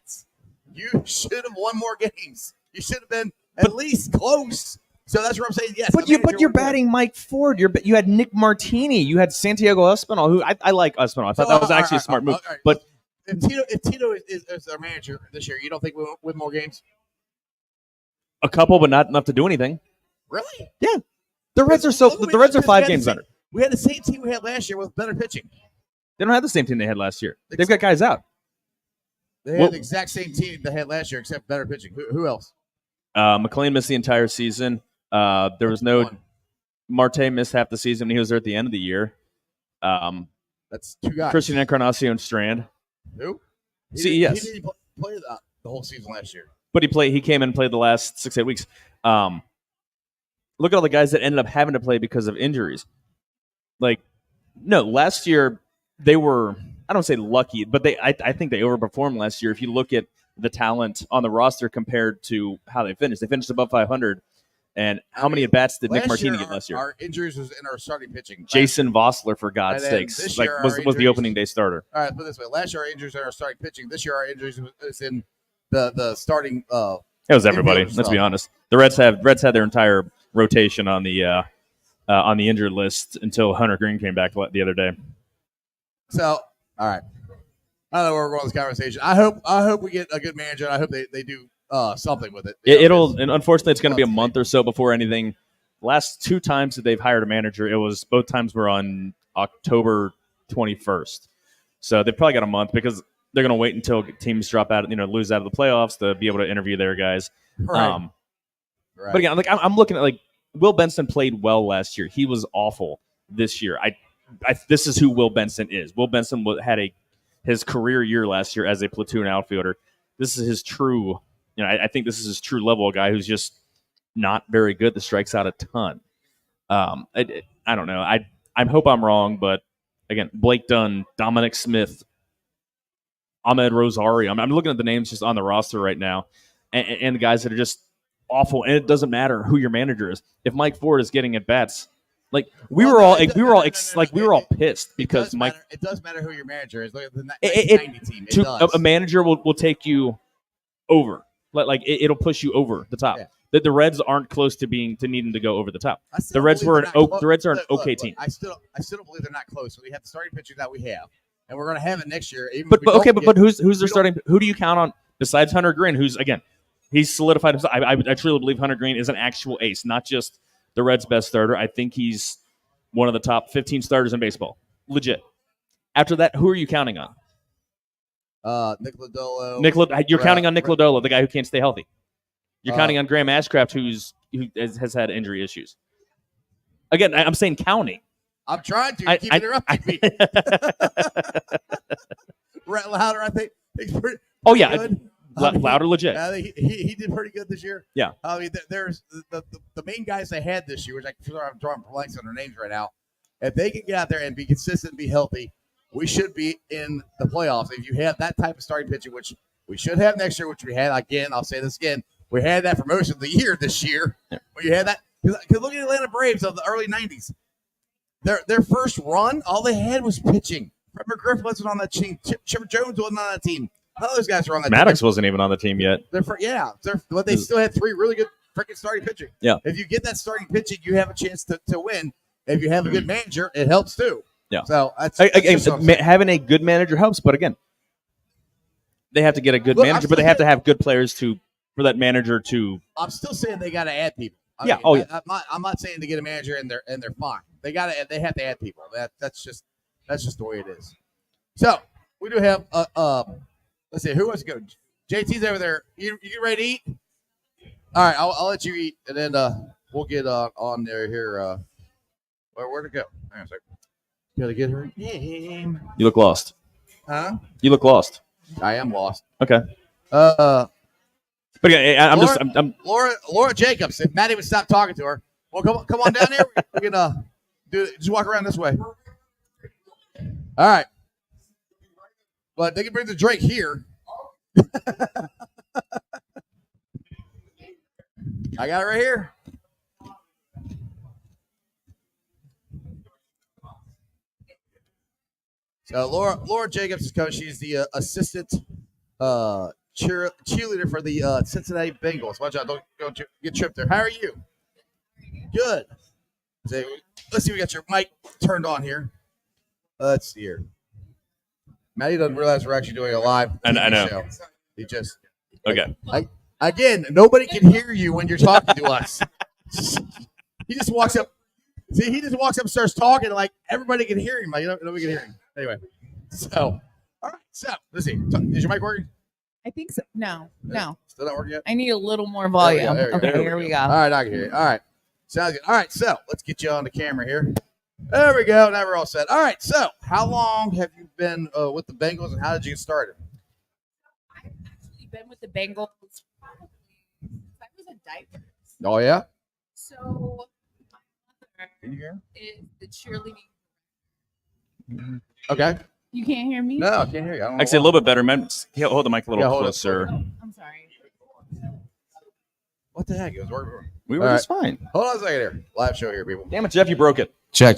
you should have won more games. You should have been at least close. So that's what I'm saying. Yes, but you're batting Mike Ford. You had Nick Martini. You had Santiago Espinal, who I like Espinal. I thought that was actually a smart move. Right. But if Tito is our manager this year, you don't think we'll win more games? A couple, but not enough to do anything. Really? Yeah. The Reds are 5 games better. We had the same team we had last year with better pitching. They don't have the same team they had last year. They've got guys out. They had the exact same team they had last year, except better pitching. Who else? McLean missed the entire season. There was no Marte missed half the season. He was there at the end of the year. That's 2 guys. Christian Encarnacion Strand. Who? CES. He didn't play the whole season last year. But he came in and played the last 6-8 weeks. Look at all the guys that ended up having to play because of injuries. Like, no, last year they were, I don't say lucky, but I think they overperformed last year. If you look at the talent on the roster compared to how they finished above 500. And how many at-bats did Nick Martini get last year? Our injuries was in our starting pitching. Jason Vossler, for God's sakes, was the opening day starter. All right, put it this way. Last year our injuries in our starting pitching. This year our injuries was in the starting. It was everybody. Let's be honest. The Reds had their entire rotation on the injured list until Hunter Green came back the other day. So, all right. I don't know where we're going with this conversation. I hope we get a good manager. And I hope they do something with it. And unfortunately, it's going to be a month or so before anything. Last 2 times that they've hired a manager, both times were on October 21st. So they've probably got a month because they're going to wait until teams drop out, lose out of the playoffs to be able to interview their guys. Right. But again, I'm looking at Will Benson played well last year. He was awful this year. This is who Will Benson is. Will Benson had his career year last year as a platoon outfielder. This is his true. I think this is his true level guy who's just not very good. That strikes out a ton. I don't know. I hope I'm wrong, but again, Blake Dunn, Dominic Smith, Ahmed Rosario. I'm looking at the names just on the roster right now, and the guys that are just awful. And it doesn't matter who your manager is. If Mike Ford is getting at bats, we were all pissed because Mike. It does matter who your manager is. Look at the 1990 team. A manager will take you over. It'll push you over the top. Yeah. The Reds aren't close to needing to go over the top. The Reds are an okay team. I still don't believe they're not close. So we have the starting pitcher that we have, and we're going to have it next year. But who's their starting? Who do you count on besides Hunter Green? Who's again, he's solidified himself. I truly believe Hunter Green is an actual ace, not just the Reds' best starter. I think he's one of the top 15 starters in baseball, legit. After that, who are you counting on? Nick Lodolo. You're counting on Nick Lodolo, the guy who can't stay healthy. You're counting on Graham Ashcraft, who has had injury issues. Again, I'm saying counting. I'm trying to. Keep interrupting me. Rhett Louder, I think. Pretty good. Louder, legit. He did pretty good this year. Yeah. I mean, there's the main guys they had this year, which I'm drawing blanks on their names right now. If they can get out there and be consistent and be healthy, we should be in the playoffs. If you have that type of starting pitching, which we should have next year, which we had, again, I'll say this again, we had that for most of the year this year. Yeah. When you had that, because look at the Atlanta Braves of the early 90s. Their first run, all they had was pitching. Trevor Griffin wasn't on that team. Chipper Jones wasn't on that team. All those guys were on that team. Maddox wasn't even on the team yet. But they still had 3 really good freaking starting pitching. Yeah. If you get that starting pitching, you have a chance to win. If you have a good manager, it helps too. Yeah. So having a good manager helps, but again, they have to get a good manager, but they have to have good players for that manager to. I'm still saying they got to add people. I'm not saying to get a manager and they're fine. They have to add people. That's just the way it is. So we do have let's see, who wants to go? JT's over there. You ready to eat? All right, I'll let you eat, and then we'll get on there here. Where'd it go? Hang on a second. Gotta get her name. You look lost. Huh? You look lost. I am lost. Okay. Uh, But yeah, I'm Laura, just I'm Laura Jacobs. If Maddie would stop talking to her, well, come on down here. We can just walk around this way. All right, but they can bring the drink here. I got it right here. So Laura Jacobs is coming. She's the assistant cheerleader for the Cincinnati Bengals. Watch out! Don't get tripped there. How are you? Good. Let's see. We got your mic turned on here. Let's see here. Maddie doesn't realize we're actually doing a live I know. show. He just okay. Again, nobody can hear you when you're talking to us. He just walks up. See, he just walks up and starts talking like everybody can hear him. Like nobody can hear him. Anyway, so all right. So let's see. Is your mic working? I think so. No. Still not working yet. I need a little more volume. There we go. Okay, here we go. All right, I can hear you. All right, sounds good. All right, so let's get you on the camera here. There we go. Now we're all set. All right, so how long have you been with the Bengals, and how did you get started? I've actually been with the Bengals probably since I was a diaper. Oh yeah. So my mother Can you hear? is the cheerleading. Okay. You can't hear me? No, I can't hear you. I don't know Actually, a why. little bit better, man. Hold the mic a little hold it closer. I'm sorry. What the heck? It was working. We were All just fine. Hold on a second here. Live show here, people. Damn it, Jeff, you broke it. Check.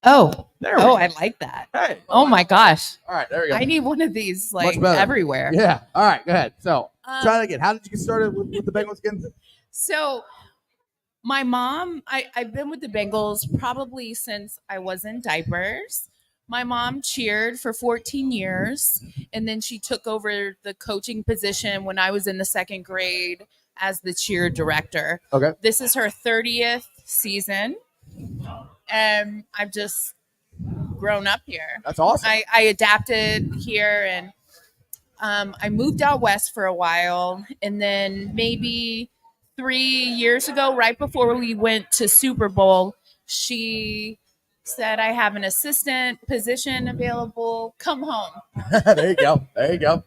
Oh. There we Oh, go. I like that. Hey. Oh my gosh. All right, there we go. I need one of these Much like better. everywhere. Yeah. All right, go ahead. So try Um, that again. How did you get started with the Bengals again? So my mom, I've been with the Bengals probably since I was in diapers. My mom cheered for 14 years, and then she took over the coaching position when I was in the second grade as the cheer director. Okay. This is her 30th season, and I've just grown up here. That's awesome. I adapted here, and I moved out west for a while, and then maybe 3 years ago, right before we went to Super Bowl, she said, "I have an assistant position available. Come home." There you go. There you go.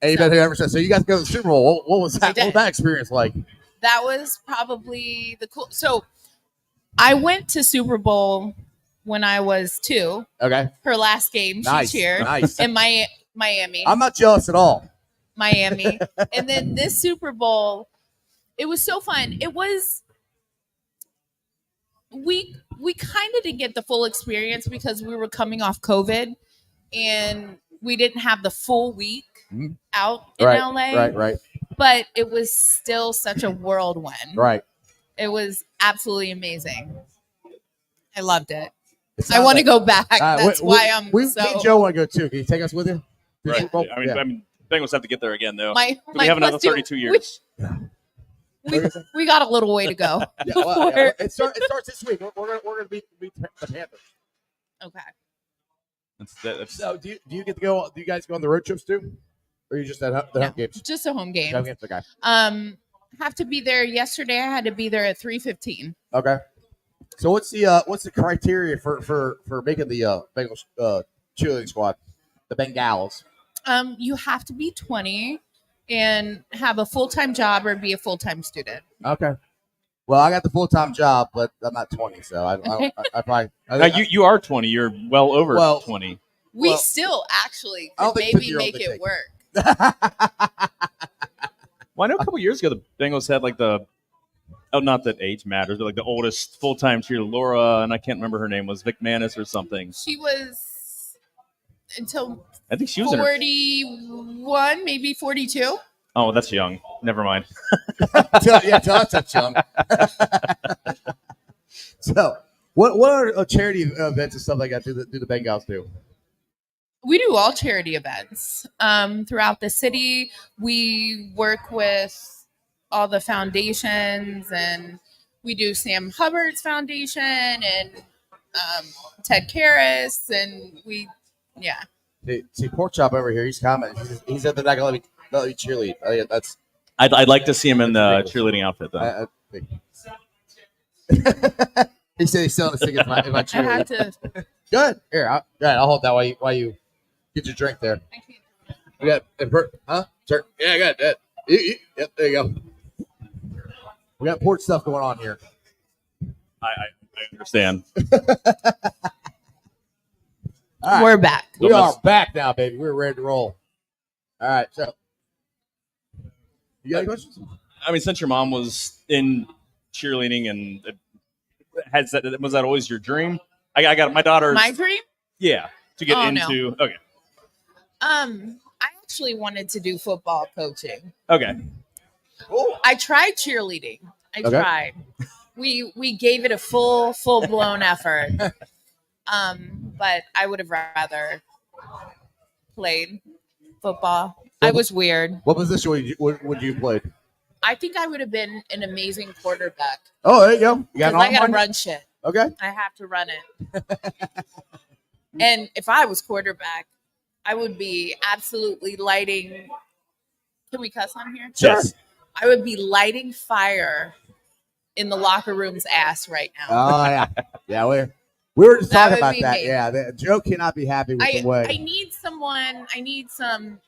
And you've been here ever since. So you guys go to the Super Bowl. What was that? What was that experience like? That was probably the cool. So I went to Super Bowl when I was 2. Okay. Her last game, Nice. she cheered Nice. in Miami. I'm not jealous at all. Miami. And then this Super Bowl, it was so fun. It was we kind of didn't get the full experience because we were coming off COVID and we didn't have the full week out in Right. LA. Right. But it was still such a whirlwind. Right. It was absolutely amazing. I loved it. It I want to sounds go back. like- That's why I'm me so. and Joe want to go too. Can you take us with you? To Right. Super Bowl? I mean, Yeah. I mean, Bengals have to get there again, though. My we have another plus two- 32 years. We got a little way to go. Yeah, well, before- it starts this week. We're gonna beat the Panthers. Okay. That's So do you get to go? Do you guys go on the road trips too, or you just at the No. home games? Just a home game. Home games, okay. Have to be there yesterday. I had to be there at 3:15. Okay. So what's the criteria for making the Bengals cheerleading squad, the Bengals? You have to be 20 and have a full-time job or be a full-time student. Okay. Well, I got the full time job, but I'm not 20, so I probably. you are 20. You're well over Well, 20. We Well, still actually I don't could think maybe 50-year-old make could it take it. work. Well, I know a couple years ago the Bengals had like not that age matters, but like the oldest full time cheerleader, Laura, and I can't remember her name, was Vic Manis or something. She was until I think she was in her. 41, maybe 42. Oh, that's young. Never mind. Tell us that's young. So, what are charity events and stuff like that? Do the Bengals do? We do all charity events throughout the city. We work with all the foundations, and we do Sam Hubbard's foundation and Ted Karras, and See, Pork Chop over here. He's commenting. He said they're not gonna let me cheerlead. Oh, yeah, that's. I'd like to see him in the That's cheerleading outfit though. I think. He said he's selling the tickets if I I had cheerlead. to. Good. Here, I'll hold that while you get your drink there. I can't We got Sir. Yeah, I got that. Yep, there you go. We got port stuff going on here. I understand. All right. We're back. We are back now, baby. We're ready to roll. All right, so you got any questions? I mean, since your mom was in cheerleading, and was that always your dream? I got my daughter's. My dream? Yeah, to get No. into. Okay. I actually wanted to do football coaching. Okay. I tried cheerleading. I Okay. tried. We gave it a full blown effort. But I would have rather played football. I was weird. What position would you play? I think I would have been an amazing quarterback. Oh, there you go. You got Because an I arm got to on you? run shit. Okay. I have to run it. And if I was quarterback, I would be absolutely lighting. Can we cuss on here? Yes. I would be lighting fire in the locker room's ass right now. Oh yeah, yeah. We were just That talking would about be that. me. Yeah, Joe cannot be happy with the I way. need someone. I need some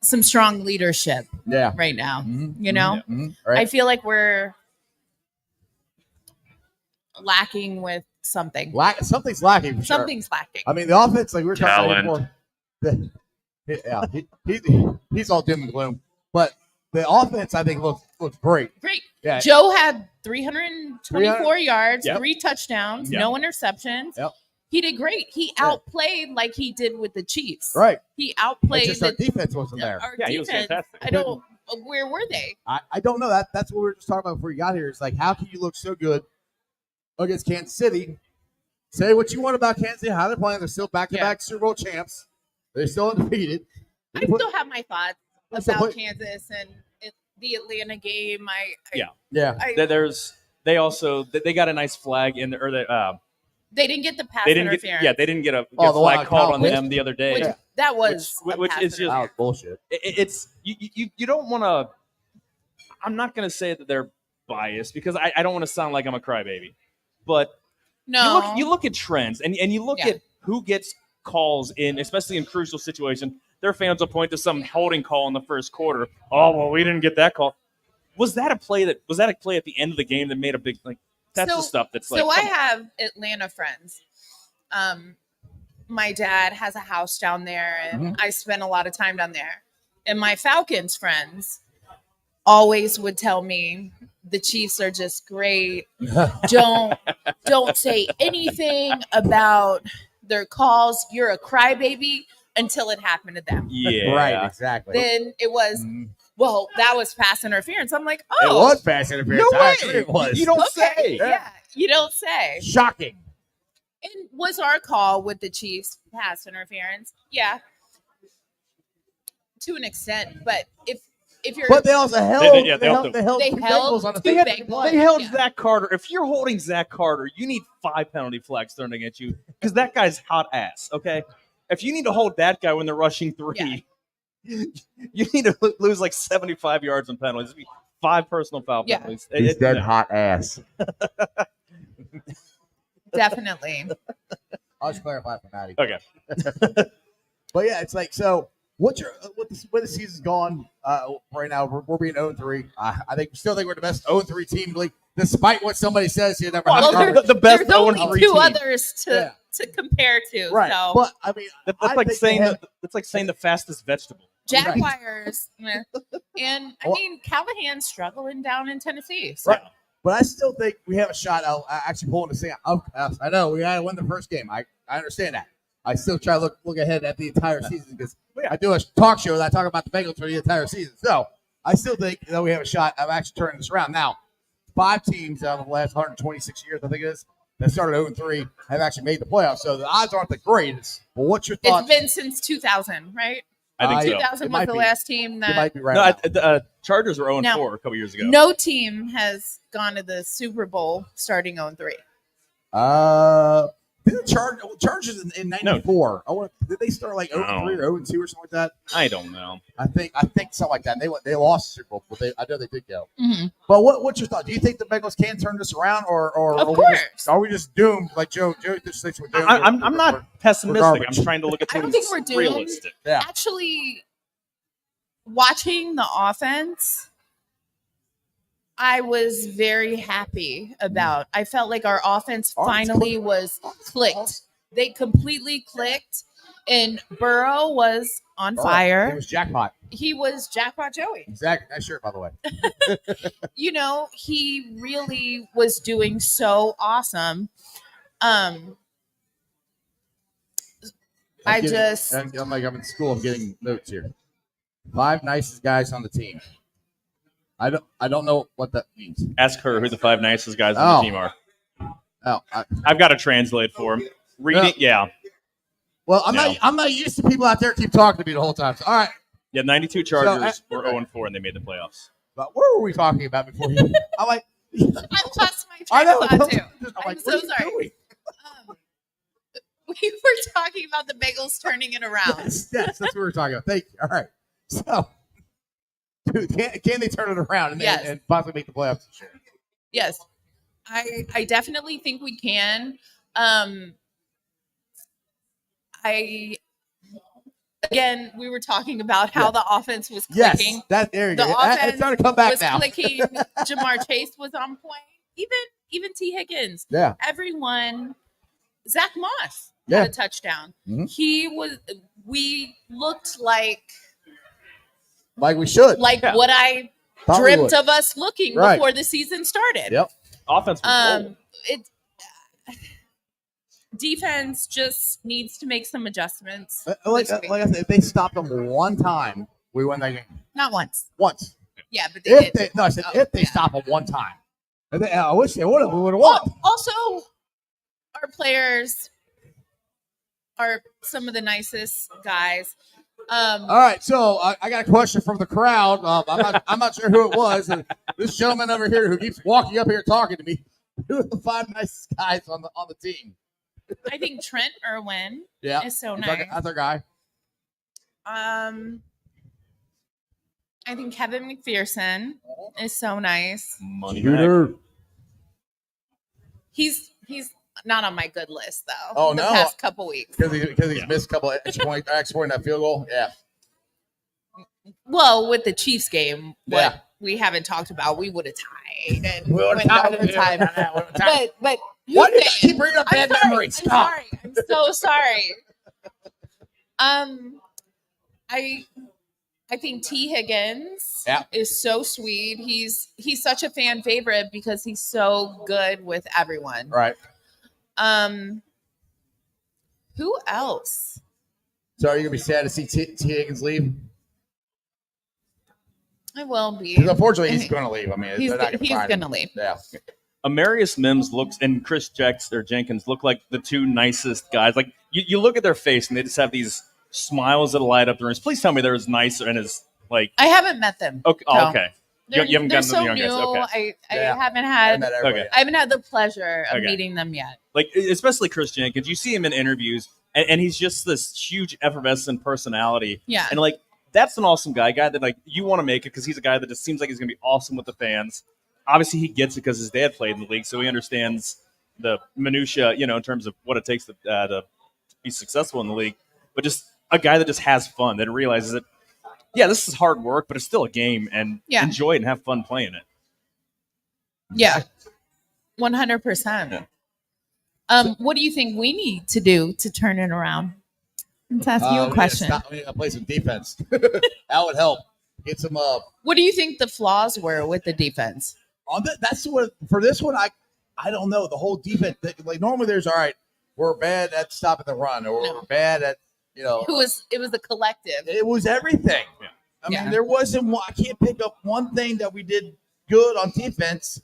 strong leadership Yeah. right now. Mhm, You know, Right. I feel like we're lacking with something. Something's lacking. For sure. Something's lacking. I mean, the offense, like we were talking Talent. about before. He's all doom and gloom, but the offense, I think, looks great. Great. Yeah. Joe had 324 yards, Yep. 3 touchdowns, Yep. no interceptions. Yep. He did great. He outplayed like he did with the Chiefs. Right. He It's outplayed just our defense wasn't there. our Yeah, he was defense. fantastic. I don't. Where were they? I don't know that. That's what we were just talking about before you got here. It's like, how can you look so good against Kansas City? Say what you want about Kansas City, how they're playing. They're still back-to-back Super Bowl champs. They're still undefeated. I still have my thoughts What's the about point? Kansas and the Atlanta game. Yeah. Yeah. They got a nice flag in there, or They didn't get the pass they didn't interference. they didn't get a Oh, the one flag on called on Kyle them the other day. Which, that was Which a is pass just- That was bullshit. It's you don't want to. I'm not going to say that they're biased because I don't want to sound like I'm a crybaby, but no. you look at trends and you look Yeah. at who gets calls in, especially in crucial situations. Their fans will point to some holding call in the first quarter. Oh well, we didn't get that call. Was that a play at the end of the game that made a big like? That's the stuff that's like. So I come on. have Atlanta friends. My dad has a house down there, and I spend a lot of time down there. And my Falcons friends always would tell me the Chiefs are just great. Don't say anything about their calls. You're a crybaby until it happened to them. Yeah, Right, exactly. Then it was, well, that was pass interference. I'm like, It oh, was pass interference. No I way. agree it was. You don't okay. say. Yeah, you don't say. Shocking. And was our call with the Chiefs pass interference? Yeah, to an extent. But if you're But they also held. They held They held They two held Bengals on the two field. Bengals. They held Yeah. Zach Carter. If you're holding Zach Carter, you need 5 penalty flags thrown against you because that guy's hot ass. Okay, if you need to hold that guy when they're rushing 3, you need to lose like 75 yards on penalties. It'd be 5 personal foul Yeah. penalties. He's dead hot ass. definitely. I'll just clarify for Maddie. Okay. But yeah, it's like, so what's your where the season's gone right now? We're being 0-3. I think we're the best 0-3 team in the league, despite what somebody says here. Never Well, have the best There's only 0-3 two team. others to compare to. right. So But I mean, That's I like think saying they have- that's like saying the fastest vegetable. Jaguars, meh. And I Well- mean, Callahan's struggling down in Tennessee. So Right. But I still think we have a shot. I'll actually pulling the thing out. I know we got to win the first game. I understand that. I still try to look ahead at the entire season because I do a talk show that I talk about the Bengals for the entire season. So I still think that we have a shot of actually turning this around. Now, 5 teams out of the last 126 years, I think it is, that started 0-3 have actually made the playoffs. So the odds aren't the greatest. But what's your thoughts? it's been since 2000, right? I think so. 2000 It was might the be. last team You that might be right. No, about the Chargers were 0-4 Now- a couple years ago. no team has gone to the Super Bowl starting 0-3. Didn't Chargers in '94? Did they start like 0-3 or 0-2 or something like that? I don't know. I think something like that. They lost the Super Bowl, but I know they did go. Mm-hmm. But what's your thought? Do you think the Bengals can turn this around, or Of are we just doomed? Like Joe just thinks we're doomed. I'm not pessimistic. garbage. I'm trying to look at I don't things think we're doomed. realistic. Yeah. Actually, watching the offense, I was very happy about. I felt like our offense finally was clicked. They completely clicked, and Burrow was on fire. It was jackpot. He was jackpot Joey. Exactly. Nice shirt, by the way. He really was doing so awesome. I'm I'm like I'm in school. I'm getting notes here. 5 nicest guys on the team. I don't know what that means. Ask her who the 5 nicest guys on the team are. I've got to translate for him. Reading, yeah. Well, I'm not used to people out there keep talking to me the whole time. So, all right. Yeah, 92 Chargers were 0-4 and they made the playoffs. But what were we talking about before? I'm like, I lost my train of thought too. I'm so sorry. We were talking about the Bengals turning it around. Yes, that's what we were talking about. Thank you. All right. So, dude, can they turn it around and possibly make the playoffs this year? Yes. I definitely think we can. Again, we were talking about how the offense was clicking. Yes, there you go. Offense it's starting to come back was now. clicking. Jamar Chase was on point. Even T. Higgins. Yeah. Everyone. Zach Moss had a touchdown. Mm-hmm. We looked like we should. What I dreamt of us looking before the season started. Yep. Offense was defense just needs to make some adjustments. Like I said, if they stopped them one time, we win that game. Not once. Once. Yeah, but they did. If they stop them one time. I wish they would have. We would have won. Also, our players are some of the guys. All right, so I got a question from the crowd. I'm not sure who it was. This gentleman over here who keeps walking up here talking to me. Who are the 5 nicest guys on the team? I think Trent Irwin is so nice. That's our guy. I think Kevin McPherson is so nice. Money Shooter. back. He's not on my good list though. Oh, the no. past couple weeks. Because he's missed a couple of extra point that field goal. Yeah. Well, with the Chiefs game, we haven't talked about, we would have tied and went down to time. But why do you keep bringing up bad memories? Stop. I'm so sorry. I think T. Higgins is so sweet. He's such a fan favorite because he's so good with everyone. Right. Who else? So are you gonna be sad to see T. Higgins leave? I will be. Because unfortunately, he's going to leave. I mean, he's going to leave. Yeah. Amarius Mims and Chris Jenkins look like the 2 nicest guys. Like you look at their face and they just have these smiles that light up their eyes. Please tell me they're as nice and as like. I haven't met them. Okay. So. Okay. You haven't they're gotten so the young new. guys. Okay. I haven't had. I haven't had the pleasure of meeting them yet. Like especially Chris Jenkins, you see him in interviews, and he's just this huge effervescent personality. Yeah. And like that's an awesome guy that like you want to make it because he's a guy that just seems like he's gonna be awesome with the fans. Obviously, he gets it because his dad played in the league, so he understands the minutia, in terms of what it takes to be successful in the league. But just a guy that just has fun, that realizes that, this is hard work, but it's still a game, and enjoy it and have fun playing it. Yeah, 100%. What do you think we need to do to turn it around? Let's ask you a question. We need to play some defense. That would help. Get some. What do you think the flaws were with the defense? That's what for this one. I don't know the whole defense. Like normally, there's we're bad at stopping the run, or we're bad at It was a collective. It was everything. Yeah. I mean, there wasn't one. I can't pick up one thing that we did good on defense.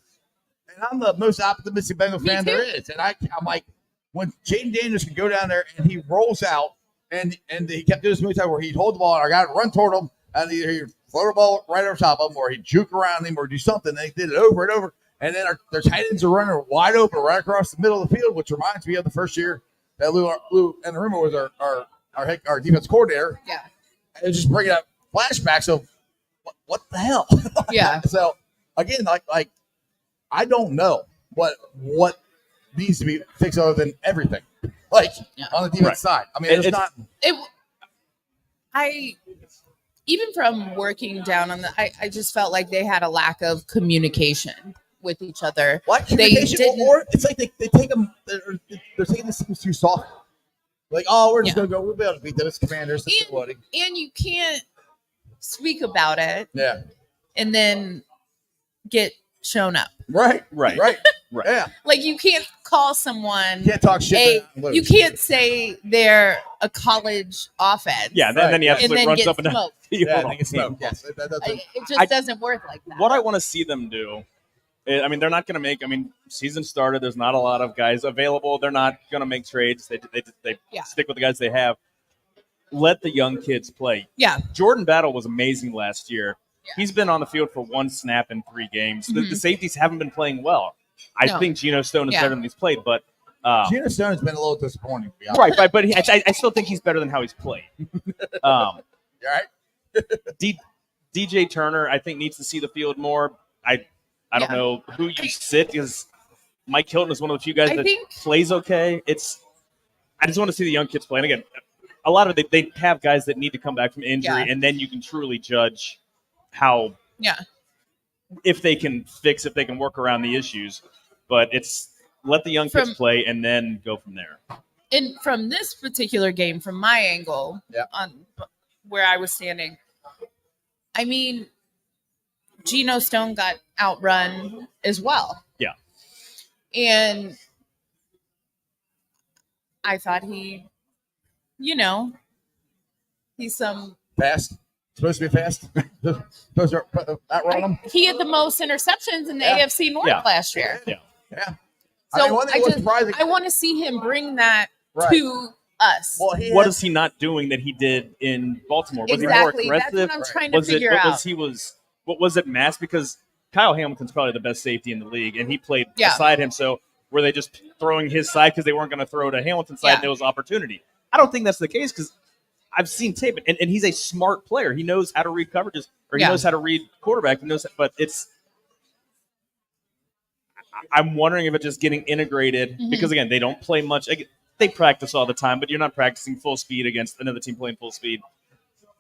And I'm the most optimistic Bengal fan there is. And I'm like, when Jaden Daniels can go down there and he rolls out, and he kept doing this many times where he'd hold the ball and our guy would run toward him, and he'd throw the ball right over top of him, or he'd juke around him, or do something. They did it over and over. And then their tight ends are running wide open right across the middle of the field, which reminds me of the first year that Lou Anarumo was our defense coordinator. Yeah. And it was just bringing up flashbacks of what the hell? Yeah. So again, like I don't know what needs to be fixed other than everything. Like on the defense side. I mean, it's not. even from working down on I just felt like they had a lack of communication with each other. What They communication? didn't- Or it's like they take them. They're taking this things too soft. Like, oh, we're just Yeah. gonna go. We'll be able to beat them as Commanders. This is what it- And you can't speak about it Yeah. and then get shown up. Right. Right. Right. Right. Yeah. Like you can't call someone Can't talk shit. you can't say they're a college offense. Yeah, and then he Right. absolutely and then runs get up and down. smoked. the field. Yeah, they can smoke. Yes. It just doesn't work like that. What I want to see them do, I mean, they're not going to make. I mean, season started. There's not a lot of guys available. They're not going to make trades. They Yeah. stick with the guys they have. Let the young kids play. Yeah. Jordan Battle was amazing last year. Yeah. He's been on the field for one snap in 3 games. The Mhm. safeties haven't been playing well. I No. think Geno Stone is Yeah. better than he's played, but Geno Stone's been a little disappointing. To be honest. right. But I still think he's better than how he's played. You all right? DJ Turner, I think, needs to see the field more. I don't Yeah. know who you sit because Mike Hilton is one of the few guys I that think- plays okay. I just want to see the young kids play. And again, a lot of it, they have guys that need to come back from injury, Yeah. and then you can truly judge how Yeah. if they can work around the issues. But it's let the young kids From- play and then go from there. And from this particular game, from my angle, Yeah. on where I was standing, I mean, Geno Stone got outrun as well. Yeah. And I thought he's some. Fast. Supposed to be fast. Supposed to outrun them. He had the most interceptions in the Yeah. AFC North Yeah. last year. Yeah. Yeah. So one thing was surprising. I want to see him bring that Right. to us. Well, he What had- is he not doing that he did in Baltimore? Was Exactly. he more That's aggressive? what I'm trying to Was it figure out. what was it mass? Because Kyle Hamilton's probably the best safety in the league, and he played Yeah. beside him. So were they just throwing his side because they weren't going to throw to Hamilton's side? Yeah. And there was opportunity. I don't think that's the case because I've seen tape, and he's a smart player. He knows how to read coverages, or he Yeah. knows how to read quarterback. But I'm wondering if it's just getting integrated Mhm. because again, they don't play much. They practice all the time, but you're not practicing full speed against another team playing full speed.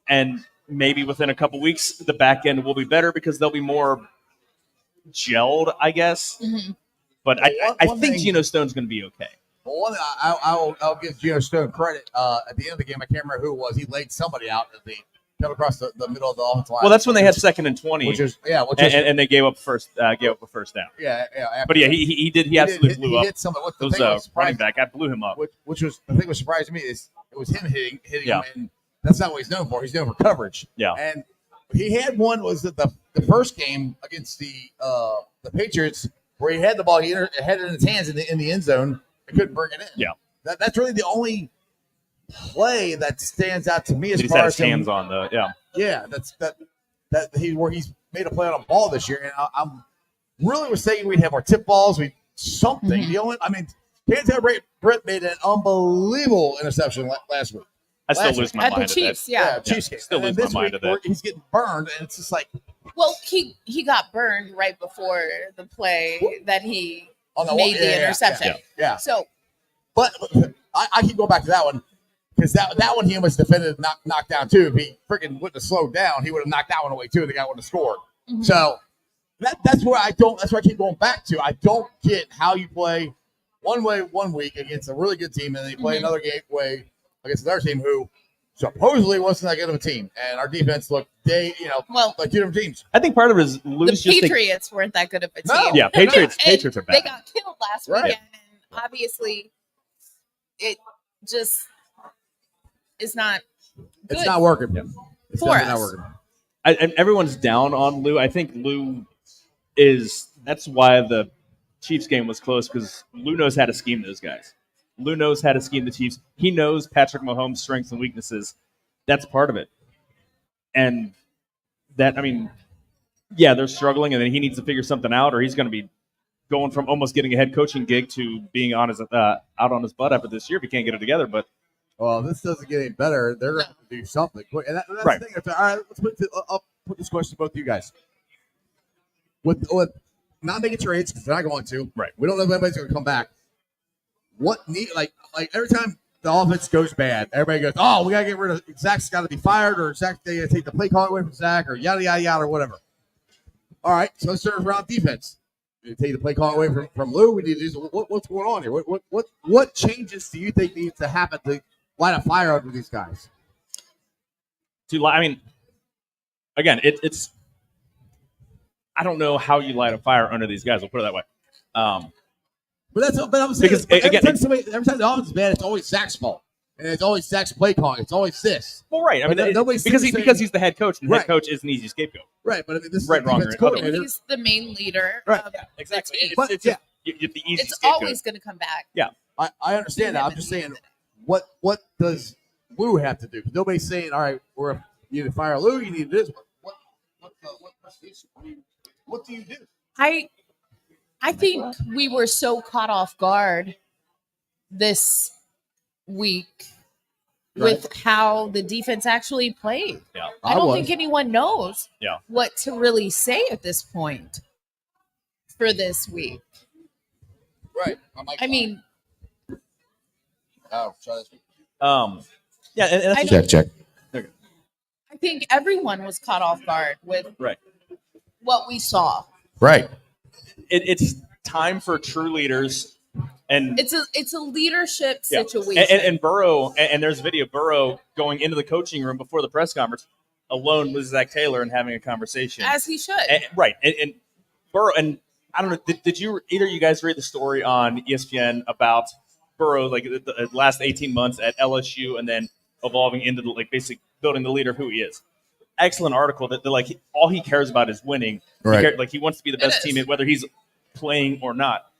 And maybe within a couple weeks, the back end will be better because they'll be more gelled, I guess. Mhm. But Well, I one think thing- Geno Stone's going to be okay. Well, one thing I'll give Geno Stone credit. At the end of the game, I can't remember who it was. He laid somebody out at the come across the middle of the offensive line. Well, that's when they had 2nd and 20, which is and they gave up a first down. yeah. But yeah, he did. He absolutely blew he up. hit somebody. What It the was thing was running surprising, back. I blew him up. which was the thing was surprising me is it was him hitting Yeah. him, and that's not what he's known for. He's known for coverage. Yeah. And he had one was that the first game against the Patriots where he had the ball, he had it in his hands in the end zone, and couldn't bring it in. Yeah. That's really the only play that stands out to me as He's far had as his him. hands on the Yeah, that he's made a play on a ball this year, and I'm really was thinking we'd have our tip balls, something. Mhm. The only, I mean, can't tell Brett made an unbelievable interception last week. I still Last lose my At the mind at that. Chiefs, yeah. Chiefs game. still And then lose my this mind week, at that. where he's getting burned, and it's just like Well, he got burned right before the play that he on the made the interception. Yeah. So But I keep going back to that one because that one he almost defended knocked down too. If he freaking wouldn't have slowed down, he would have knocked that one away too. And the guy would have scored. Mhm. So that's where I don't. That's where I keep going back to. I don't get how you play one way one week against a really good team, and then you play Mhm. another way against another team who supposedly wasn't that good of a team, and our defense looked well, like two different teams. I think part of it is the Lou's just Patriots weren't that good of a team. No. yeah, Patriots And Patriots are They bad. got killed last Right. weekend, and obviously, it just is not good. It's not working. Yeah. It's For definitely not us. working. And everyone's down on Lou. I think Lou is. That's why the Chiefs game was close because Lou knows how to scheme those guys. Lou knows how to scheme the Chiefs. He knows Patrick Mahomes' strengths and weaknesses. That's part of it. And that, I mean, yeah, they're struggling, and then he needs to figure something out, or he's going to be going from almost getting a head coaching gig to being on his out on his butt after this year if he can't get it together. But Well, this doesn't get any better. They're going to have to do something quick. And that's Right. the thing. All right, I'll put this question to both of you guys. With not making trades, because they're not going to. Right. We don't know if anybody's going to come back. What need, like every time the offense goes bad. Everybody goes, oh, we got to get rid of Zach's got to be fired, or Zach, they got to take the play call away from Zach, or yada, yada, yada, or whatever. All right, so let's turn around defense. We take the play call away from Lou. We need to do what's going on here? What changes do you think needs to happen to light a fire under these guys? I mean, again, it's I don't know how you light a fire under these guys. We'll put it that way. But I'm saying Because, every again, time the offense is bad, it's always Zach's fault, and it's always Zach's play calling. It's always this. Well, right. I mean, nobody's because saying- he's the head coach, and the head coach is an easy scapegoat. Right, but I mean, this Right, is wrong, defense right. coordinator. He's the main leader. Right. Of Yeah, exactly. the team. But, It's yeah. the easy It's scapegoat. always going to come back. Yeah. I understand that. I'm just saying, what does Lou have to do? 'Cause nobody's saying, all right, you need to fire Lou. You need this. What do you do? I think we were so caught off guard this week with how the defense actually played. Yeah. I don't think anyone knows Yeah. what to really say at this point for this week. Right. I mean, Oh, try this. Yeah, and that's Check. I think everyone was caught off guard with right. what we saw. Right. It's time for true leaders, and It's a leadership yeah. situation. And Burrow, and there's video Burrow going into the coaching room before the press conference, alone with Zach Taylor and having a conversation. As he should. Right, and Burrow, and I don't know, did you either of you guys read the story on ESPN about Burrow, like the last 18 months at LSU, and then evolving into the basic building the leader of who he is? Excellent article that all he cares about is winning. Right. He wants to be the best teammate, whether he's playing or not.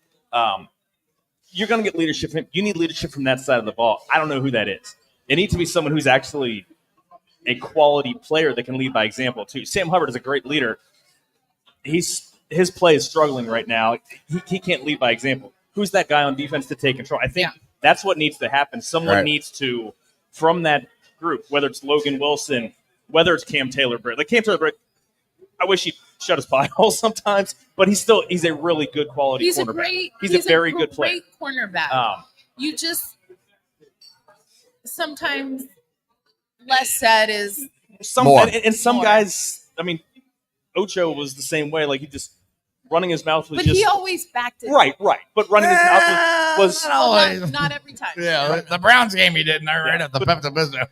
You're going to get leadership. You need leadership from that side of the ball. I don't know who that is. It needs to be someone who's actually a quality player that can lead by example too. Sam Hubbard is a great leader. His play is struggling right now. He can't lead by example. Who's that guy on defense to take control? I think that's what needs to happen. Someone needs to, from that group, whether it's Logan Wilson, whether it's Cam Taylor-Britt. Like Cam Taylor-Britt, I wish he'd shut his pie hole sometimes, but he's a really good quality cornerback. He's a very good player. Great cornerback. You just sometimes less said is More. And some guys. I mean, Ocho was the same way. Like he just running his mouth was but just he always backed it. right. But running his mouth was Well, not every time. Yeah, the Browns game he didn't. Right at the Pepto Bismol.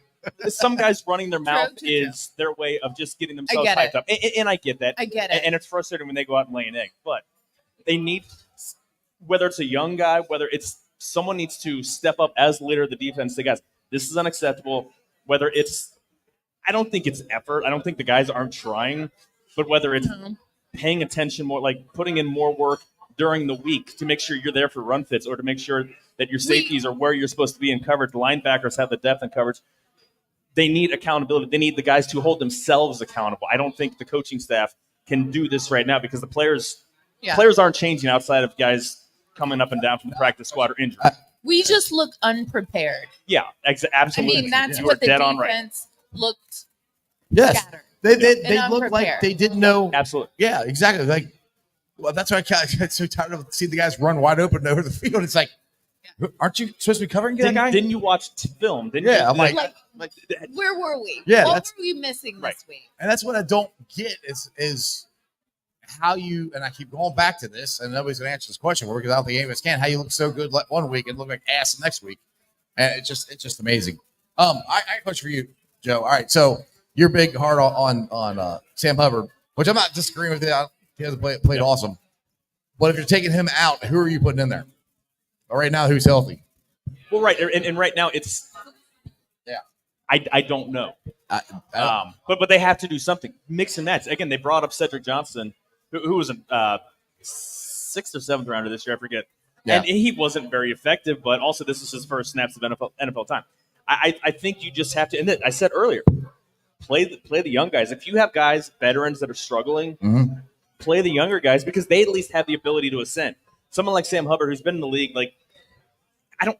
some guys running their mouth True. is their way of just getting themselves get hyped it. up. And I get that. I get it. And it's frustrating when they go out and lay an egg. But they need, whether it's a young guy, whether it's someone needs to step up as the leader of the defense. Say, guys, this is unacceptable. Whether it's, I don't think it's effort. I don't think the guys aren't trying. But whether it's paying attention more, like putting in more work during the week to make sure you're there for run fits or to make sure that your safeties are where you're supposed to be in coverage. Linebackers have the depth and coverage. They need accountability. They need the guys to hold themselves accountable. I don't think the coaching staff can do this right now because the players aren't changing outside of guys coming up and down from the practice squad or injured. We just look unprepared. Yeah, absolutely. I mean, that's You what are the dead on right. defense looked Yes, scattered. they and look like unprepared. they didn't know. Absolutely. Yeah, exactly. Like, well, that's why I get so tired of seeing the guys run wide open over the field. It's like, aren't you supposed to be covering that guy? Didn't you watch film? Didn't Yeah, you? I'm like, Where were we? Yeah, what that's- were we missing this week? and that's what I don't get is how you, and I keep going back to this, and nobody's gonna answer this question because I don't think any of us can. How you look so good one week and look like ass the next week, and it's just amazing. I have a question for you, Joe. All right, so you're big hard on Sam Hubbard, which I'm not disagreeing with. He hasn't played awesome, but if you're taking him out, who are you putting in there? Right now, who's healthy? Well, right, and right now it's. Yeah. I don't know. I don't- But they have to do something. Mix and match. Again, they brought up Cedric Johnson, who was a 6th or 7th rounder this year. I forget. Yeah. And he wasn't very effective, but also this is his first snaps of NFL time. I think you just have to. And I said earlier, play the young guys. If you have guys, veterans that are struggling, play the younger guys because they at least have the ability to ascend. Someone like Sam Hubbard, who's been in the league,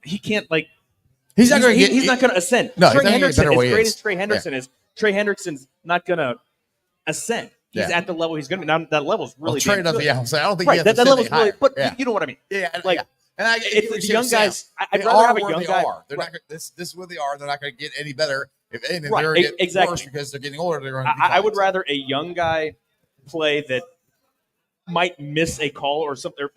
he can't He's not going to get. he's not going to ascend. No, he's Trey not gonna get Hendrickson, better as where he great is. as Trey Hendrickson is, Trey Hendrickson's not going to ascend. He's Yeah. at the level he's going to be. Now, that level's really Trey damn doesn't. good. Yeah, I'm saying I don't think right. he has That to level's ascend really. But yeah. you know what I mean. Yeah, Like, yeah. And it's the young Sam, guys. I'd they rather are have a where young they guy. are. They're not. This is where they are. They're not going to get any better. If anything, Right, they're going to get exactly. worse because they're getting older. They're going to I would rather a young guy play that might miss a call or something, or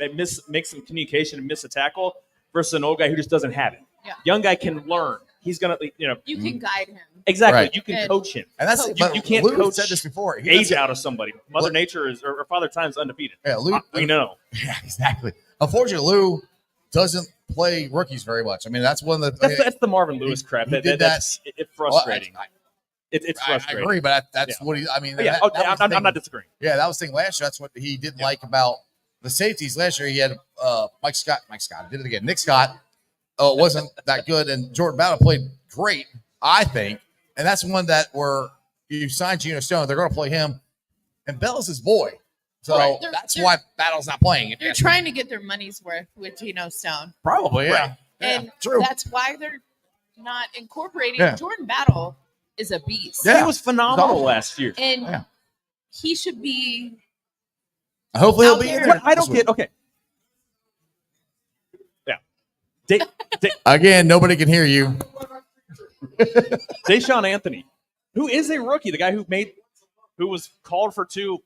make some communication and miss a tackle versus an old guy who just doesn't have it. Yeah. Young guy can learn. He's gonna, You can guide him. exactly. Right. You can And- coach him. And that's You can't Lou coach said this before. He age doesn't- out of somebody. Mother Nature is, or Father Time is undefeated. Yeah, Lou. We know. Yeah, exactly. Unfortunately, Lou doesn't play rookies very much. I mean, that's one of the. That's the Marvin Lewis crap. he did That's it's frustrating. Well, It's I frustrating. agree, but that's what he. I mean, Yeah, that was the I'm thing. not disagreeing. Yeah, that was the thing last year. That's what he didn't like about the safeties last year. He had Mike Scott did it again. Nick Scott wasn't that good, and Jordan Battle played great, I think. And that's one that where you signed Geno Stone, they're going to play him, and Bell's his boy. So Right. that's why Battle's not playing. They're trying to get their money's worth with Geno Stone. Probably, yeah. Right. And true. that's why they're not incorporating Yeah. Jordan Battle is a beast. Yeah. He was phenomenal Awesome. last year. And Yeah. he should be Hopefully he'll out be there. in What I this don't week. get, okay. Yeah. Again, nobody can hear you. Deshaun Anthony, who is a rookie, the guy who was called for 2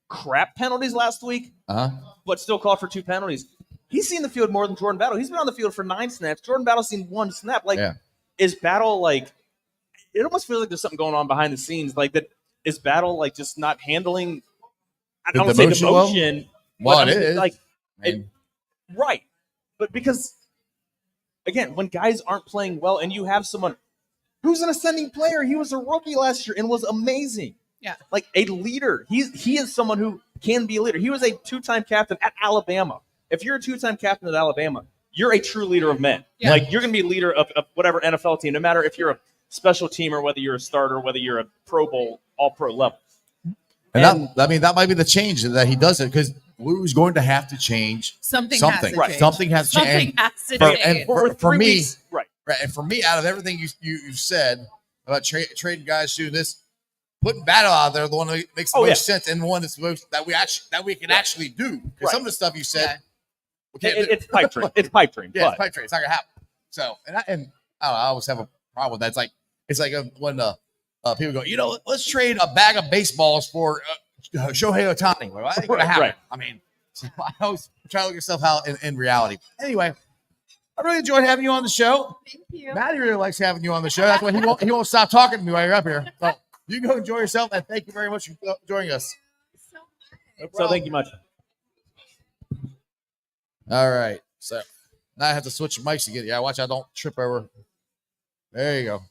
crap penalties last week, but still called for 2 penalties. He's seen the field more than Jordan Battle. He's been on the field for 9 snaps. Jordan Battle's seen 1 snap. Like, Yeah. is Battle like? It almost feels like there's something going on behind the scenes. Like that, is Battle like just not handling? I don't The say motion the well? motion. Well, but it I mean, is. like Man. right, but because again, when guys aren't playing well, and you have someone who's an ascending player, he was a rookie last year and was amazing. Yeah. Like a leader. He is someone who can be a leader. He was a 2-time captain at Alabama. If you're a 2-time captain at Alabama, you're a true leader of men. Yeah. Like you're going to be a leader of whatever NFL team, no matter if you're a special teamer, whether you're a starter, whether you're a Pro Bowl, all pro level. And that might be the change that he does it because Lou's going to have to change something. Has to Right. change. Something has to change. Something has to For- change. and for 3 me, weeks, right. right, and for me, out of everything you've said about trading guys doing this, putting Battle out there, the one that makes the most sense, and the one that's most that we can actually do. Because Right. some of the stuff you said, Yeah. we can't do. It's pipe dream. It's pipe dream. Yeah, but it's pipe trade. It's not gonna happen. So, and I don't know, I always have a problem with that. It's like when people go, let's trade a bag of baseballs for Shohei Ohtani. Well, that ain't gonna happen. Right. I mean, so I always try to look yourself out in reality. Anyway, I really enjoyed having you on the show. Thank you. Maddie really likes having you on the show. That's why he won't stop talking to me while you're up here. So you go enjoy yourself, and thank you very much for joining us. so thank you much. All right. So now I have to switch mics again. Yeah, watch I don't trip over. There you go.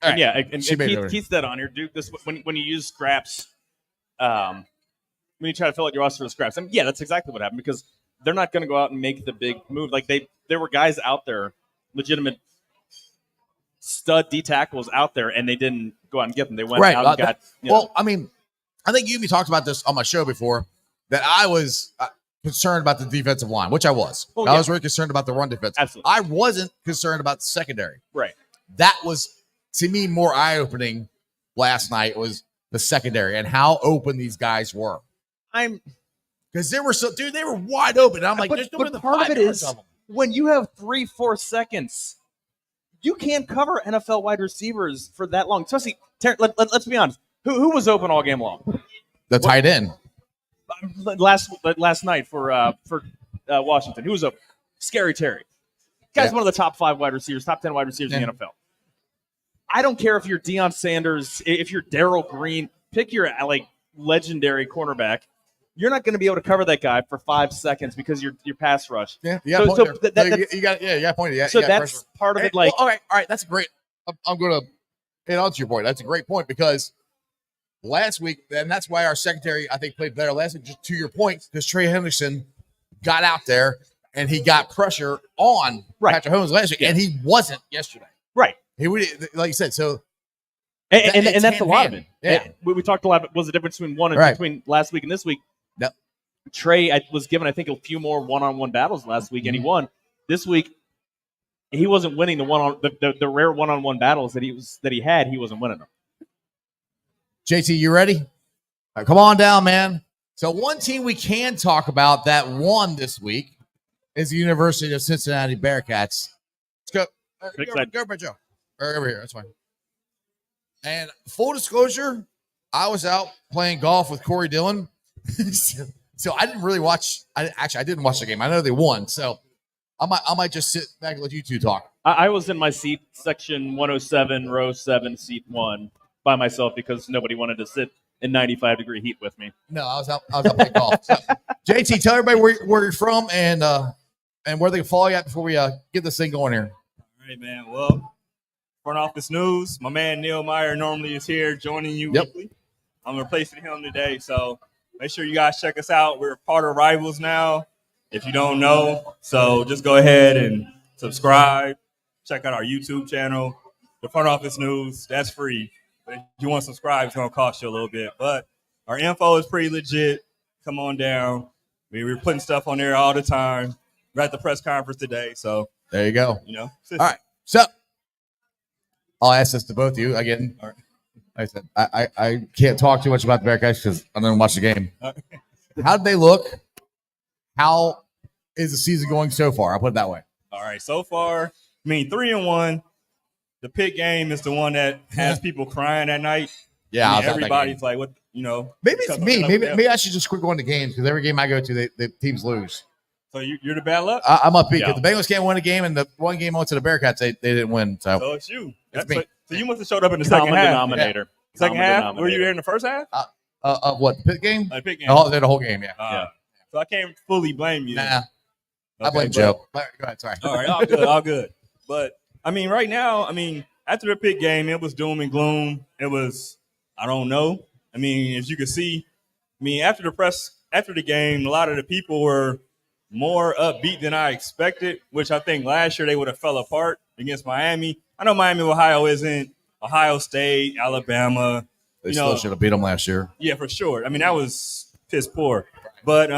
All right. Yeah, and She made it over. Keith's dead on here. Dude, this when you use scraps, when you try to fill out your roster with scraps, I mean, yeah, that's exactly what happened because they're not going to go out and make the big move. Like there were guys out there, legitimate stud D tackles out there, and they didn't go out and get them. They went out and got. Well, I mean, I think you and me talked about this on my show before that I was concerned about the defensive line, which I was. Oh, I yeah. was really concerned about the run defense. Absolutely. I wasn't concerned about the secondary. Right. That was, to me, more eye-opening last night was the secondary and how open these guys were. Because they were they were wide open. And I'm like, there's no but part of it is when you have 3-4 seconds, you can't cover NFL wide receivers for that long. Especially, let's be honest, who was open all game long? The tight end. Last night for Washington, who was open? Scary Terry. Guy's one of the top 5 wide receivers, top 10 wide receivers in the NFL. I don't care if you're Deion Sanders, if you're Darrell Green, pick your legendary cornerback. You're not going to be able to cover that guy for 5 seconds because your pass rush. Yeah, you got pointed. Yeah, so that's pressure. Part of it. All right. That's great. I'm going to hit on to your point. That's a great point because last week, and that's why our secondary, I think, played better last week, just to your point, because Trey Henderson got out there and he got pressure on Patrick Holmes last week, and he wasn't yesterday. Right. He would, like you said, so. And that's a lot of it. Yeah. We talked a lot about was the difference between between last week and this week. Yep. Trey was given, I think, a few more one-on-one battles last week, and he won. This week, he wasn't winning the rare one-on-one battles that he had. He wasn't winning them. JT, you ready? All right, come on down, man. So one team we can talk about that won this week, is the University of Cincinnati Bearcats. Let's go. Go, Joe. Or over here. That's fine. And full disclosure, I was out playing golf with Corey Dillon. So I didn't really watch. I didn't watch the game. I know they won. So I might just sit back and let you two talk. I was in my seat, section 107, row 7, seat 1, by myself because nobody wanted to sit in 95-degree heat with me. No, I was out playing golf. So, JT, tell everybody where you're from and where they can follow you at before we get this thing going here. All right, man. Well, front office news. My man Neil Meyer normally is here joining you weekly. I'm replacing him today, so make sure you guys check us out. We're part of Rivals now, if you don't know. So just go ahead and subscribe. Check out our YouTube channel. The front office news, that's free. But if you want to subscribe, it's going to cost you a little bit. But our info is pretty legit. Come on down. We're putting stuff on there all the time. We're at the press conference today, so there you go. All right. So I'll ask this to both of you again. All right. Like I said, I can't talk too much about the Bearcats because I didn't watch the game. How did they look? How is the season going so far? I'll put it that way. All right. So far, 3-1. The Pitt game is the one that has people crying at night. Yeah, everybody's like, what, Maybe it's me. Maybe I should just quit going to games because every game I go to, the teams lose. So you're the bad luck? I'm up because the Bengals can't win a game, and the one game I went to the Bearcats, they didn't win. So it's you. It's me. So you must have showed up in the second half. Denominator. Yeah. Second half? Were you there in the first half? What, the Pitt game? The Pitt game. Oh, they're the whole game, yeah. So I can't fully blame you. Nah. I blame Joe. Go ahead, sorry. All right, all good. But, right now, after the Pitt game, it was doom and gloom. It was, I don't know. As you can see, after the game, a lot of the people were more upbeat than I expected, which I think last year they would have fell apart against Miami. I know Miami of Ohio isn't Ohio State, Alabama. They still should have beat them last year. Yeah, for sure. That was piss poor. But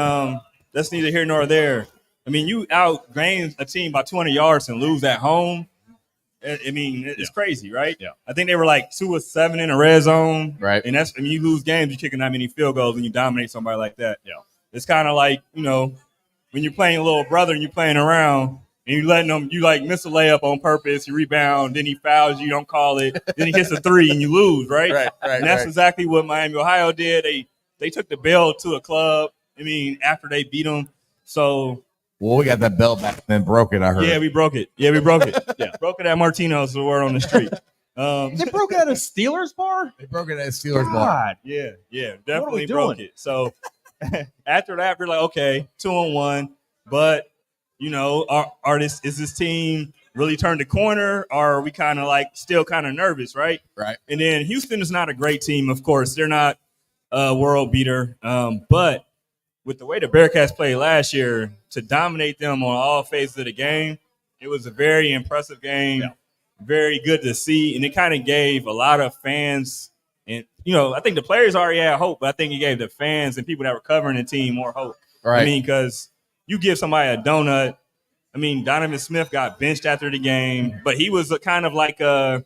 that's neither here nor there. You outgained a team by 200 yards and lose at home. It's crazy, right? Yeah. I think they were like 2 of 7 in the red zone. Right. And that's, you lose games, you're kicking that many field goals and you dominate somebody like that. Yeah. It's kind of like, when you're playing a little brother and you're playing around and you letting them, you like miss a layup on purpose, you rebound, then he fouls you, don't call it, then he hits a 3 and you lose, right? Right. And that's exactly what Miami, Ohio did. They took the bell to a club, after they beat them. So. Well, we got that belt back and then broke it, I heard. Yeah, we broke it. Yeah. Broke it at Martino's, the word on the street. They broke it at a Steelers bar? They broke it at a Steelers bar. Yeah, definitely broke it. So after that, we're like, okay, 2-1. But, is this team really turned the corner? Or are we kind of like still kind of nervous, right? Right. And then Houston is not a great team, of course. They're not a world beater. But with the way the Bearcats played last year, to dominate them on all phases of the game, it was a very impressive game, very good to see, and it kind of gave a lot of fans, and I think the players already had hope, but I think it gave the fans and people that were covering the team more hope. Right. Because you give somebody a donut. Donovan Smith got benched after the game, but he was kind of like a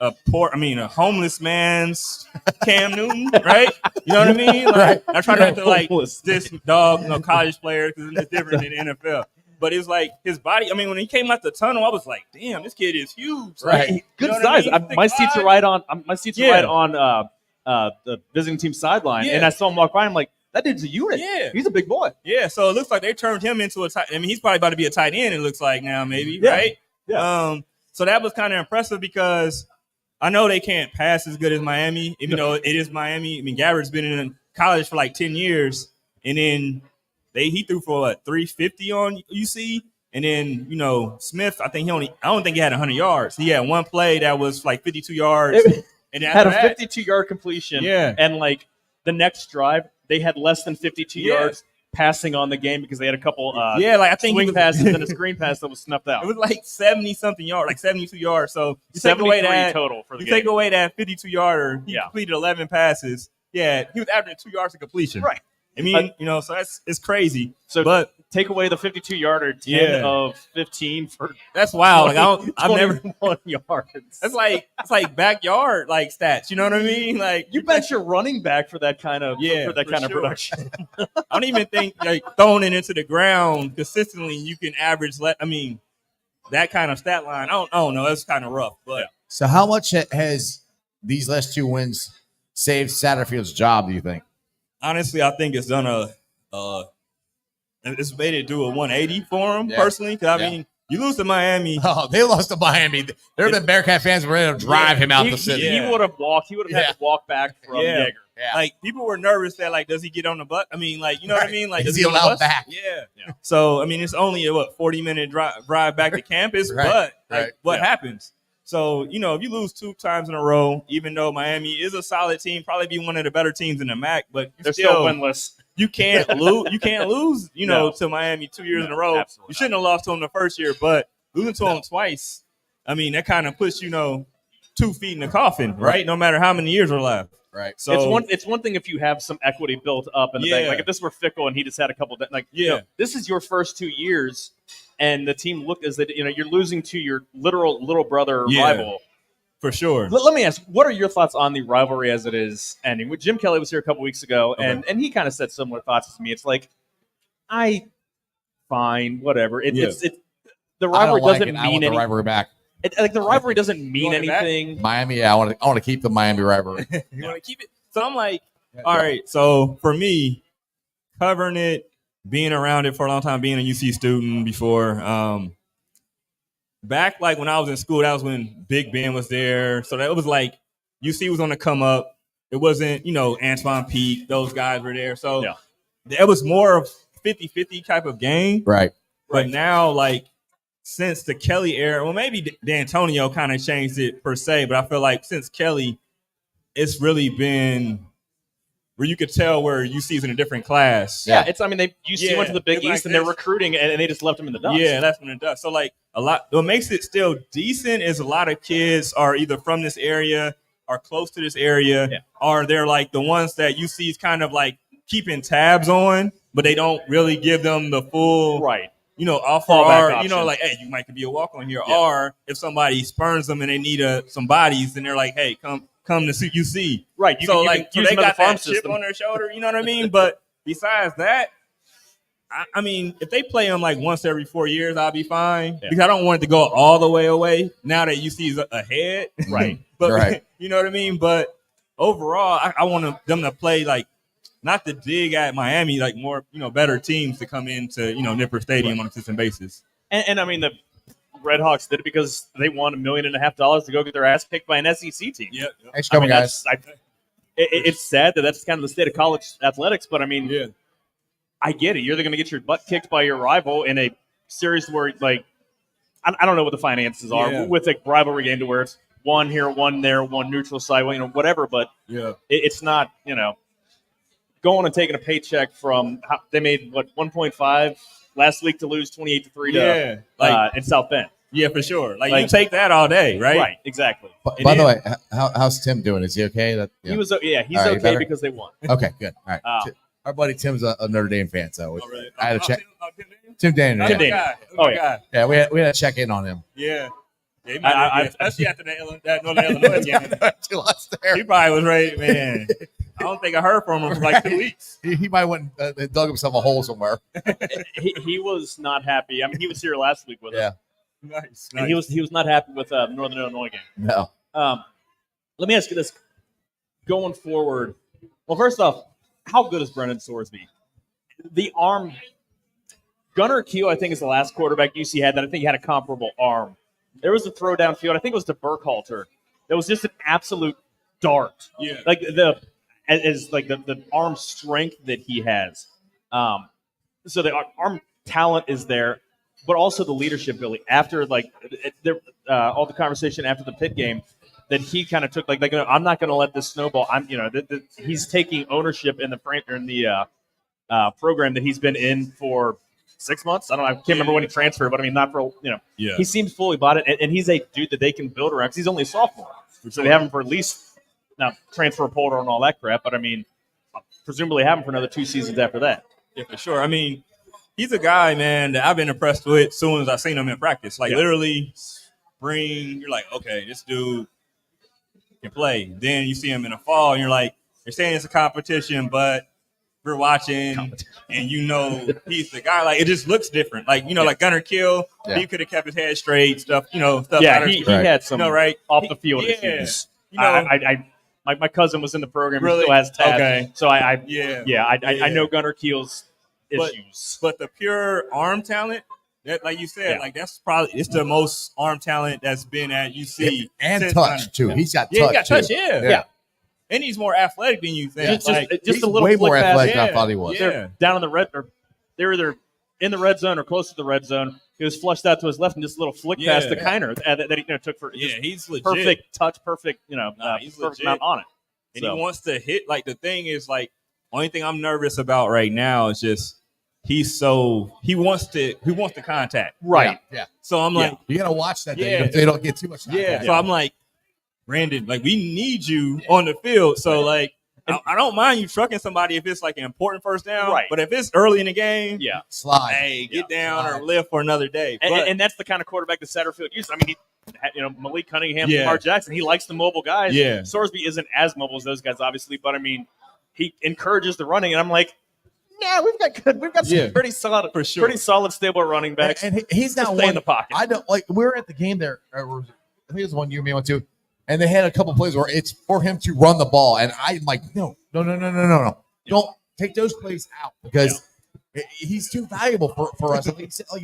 homeless man's Cam Newton, right? You know what I mean? Like, I'm trying not to like this dog, college player, because it's different in the NFL. But it's like his body. When he came out the tunnel, I was like, "Damn, this kid is huge." Right, good size. My seats are right on. My seats are right on the visiting team sideline, and I saw him walk by. I'm like, that dude's a unit. Yeah, he's a big boy. Yeah, so it looks like they turned him into a tight. He's probably about to be a tight end. It looks like now, maybe, right? Yeah. So that was kind of impressive because I know they can't pass as good as Miami, even though it is Miami. Gabbard's been in college for like 10 years, and then he threw for 350 on UC, and then Smith. I don't think he had 100 yards. He had one play that was like 52 yards, and had a 52-yard completion. Yeah, and like the next drive, they had less than 52 yards passing on the game because they had a couple I think swing passes and a screen pass that was snuffed out. It was like 70-something yards, like 72 yards. So you take away that total for the game. Take away that 52-yarder. He completed 11 passes. Yeah, he was averaging 2 yards of completion. Right. I mean, so it's crazy. So, but take away the 52-yarder, 10 of 15 for that's wild. 20, I've never 21 yards. That's like backyard like stats. You know what I mean? Like you bet your running back for that kind of for of production. I don't even think like throwing it into the ground consistently you can average. That kind of stat line. I don't know. That's kind of rough. But So how much has these last 2 wins saved Satterfield's job, do you think? honestly, I think it's done it's made it do a 180 for him personally. Because I mean, you lose to Miami. Oh, they lost to Miami. There have been Bearcat fans who were ready to drive him out the city. He would have walked. He would have had to walk back from Yeager. Yeah. Like people were nervous that like, does he get on the bus? I mean, like, you know what I mean? Like, is he allowed back? Yeah. So I mean, it's only a 40-minute drive back to campus, but what happens? So if you lose 2 times in a row, even though Miami is a solid team, probably be one of the better teams in the MAC, but they're still winless. You can't lose. You can't lose. To Miami 2 years in a row. You shouldn't have lost to them the first year, but losing to them twice, I mean, that kind of puts 2 feet in the coffin, right? No matter how many years are left. Right. So it's one thing if you have some equity built up in the bank. Like if this were Fickle and he just had a couple of this is your first 2 years and the team looked as that you're losing to your literal little brother rival. For sure. Let me ask, what are your thoughts on the rivalry as it is ending? Jim Kelly was here a couple weeks ago and he kind of said similar thoughts to me. It's like fine, whatever. It's the rivalry doesn't mean anything. The rivalry back. The rivalry doesn't mean anything. Miami, I want to keep the Miami rivalry. You want to keep it? So I'm like, all right. So for me, covering it, being around it for a long time, being a UC student before, back like when I was in school, that was when Big Ben was there. So that was like UC was on the come up. It wasn't, Antoine Peak, those guys were there. So it was more of 50-50 type of game. Right. But now, like, since the Kelly era, well, maybe D'Antonio kind of changed it per se, but I feel like since Kelly, it's really been where you could tell where UC is in a different class. Yeah, UC went to the Big East and they're recruiting and they just left them in the dust. Yeah, left them in the dust. So like what makes it still decent is a lot of kids are either from this area or close to this area, or they're like the ones that UC is kind of like keeping tabs on, but they don't really give them the full offer, or, like, hey, you might could be a walk-on here. Yeah. Or if somebody spurns them and they need some bodies, then they're like, hey, come to UC. Right. So they got that chip on their shoulder, you know what I mean? But besides that, I mean, if they play them like once every 4 years, I'll be fine. Yeah. Because I don't want it to go all the way away now that UC is ahead. Right. But you know what I mean? But overall, I want them to play like, not to dig at Miami, like more, better teams to come into, Nipper Stadium on a consistent basis. And I mean, the Red Hawks did it because they won $1.5 million to go get their ass kicked by an SEC team. Yep. Thanks for coming, guys. It's sad that's kind of the state of college athletics, but I mean, I get it. You're going to get your butt kicked by your rival in a series where, like, I don't know what the finances are with a rivalry game to where it's one here, one there, one neutral side, whatever. But it's not, going and taking a paycheck from they made 1.5 last week to lose 28-3 in South Bend. Yeah, for sure. Like you take that all day, right? Right, exactly. By the way, how's Tim doing? Is he okay? He was he's okay because they won. Okay, good. All right. Our buddy Tim's a Notre Dame fan, so I had to check. Tim Daniel. Tim Daniel. Oh yeah. Yeah, we had to check in on him. Yeah. Especially after that Northern Illinois game. He probably was ready, man. I don't think I heard from him for like 2 weeks. He might went and dug himself a hole somewhere. he was not happy. I mean, he was here last week with us. Yeah. Nice. And he was not happy with the Northern Illinois game. No. Let me ask you this. Going forward, well, first off, how good is Brennan Sorsby? The arm, Gunnar Q, I think, is the last quarterback UC had that I think he had a comparable arm. There was a throw downfield. I think it was to Burkhalter. That was just an absolute dart. Yeah. Like the arm strength that he has. So the arm talent is there, but also the leadership ability. After all the conversation after the Pitt game, that he kind of took I'm not going to let this snowball. He's taking ownership in the program that he's been in for 6 months. I can't remember when he transferred, but I mean, not for he seems fully bought it, and he's a dude that they can build around because he's only a sophomore. So they have him for at least now transfer portal and all that crap. But I mean, presumably have him for another 2 seasons after that. Yeah, for sure. I mean, he's a guy, man, that I've been impressed with as soon as I seen him in practice. Like literally spring, you're like, okay, this dude can play. Then you see him in the fall, and you're like, you're saying it's a competition, but we're watching, and he's the guy. Like, it just looks different. Like, like Gunnar Kill, he could have kept his head straight, stuff. Yeah, he had some off the field Yeah. issues. My cousin was in the program. Really? He still has tabs. Okay. So I know Gunnar Keel's issues. But the pure arm talent, that, like you said, like it's the most arm talent that's been at UC and touch too. He's got touch. He got touch. Too. Yeah. And he's more athletic than you think. Just a little way flick more pass. athletic than I thought he was. They're down in the red, or they're either in the red zone or close to the red zone. He was flushed out to his left, and just a little flick pass to Kiner that he took for he's legit. perfect touch, perfect he's perfect legit. amount on it. And he wants to hit. Like, the thing is, like, only thing I'm nervous about right now is just he wants the contact. Right. Yeah. So I'm like, you gotta watch that. If they don't get too much. Yeah. So I'm like, Brandon, like, we need you on the field. So like, I don't mind you trucking somebody if it's like an important first down. Right. But if it's early in the game, slide. Hey, get down or live for another day. And that's the kind of quarterback that Satterfield uses. I mean, Malik Cunningham, Yeah. Lamar Jackson, he likes the mobile guys. Yeah. Sorsby isn't as mobile as those guys, obviously, but I mean, he encourages the running, and I'm like, yeah, we've got some pretty solid, for sure, pretty solid, stable running backs. And he's not stay in the pocket. I don't like. We were at the game there. I think it was one you and me went to, and they had a couple plays where it's for him to run the ball, and I'm like, no. Don't take those plays out because he's too valuable for us.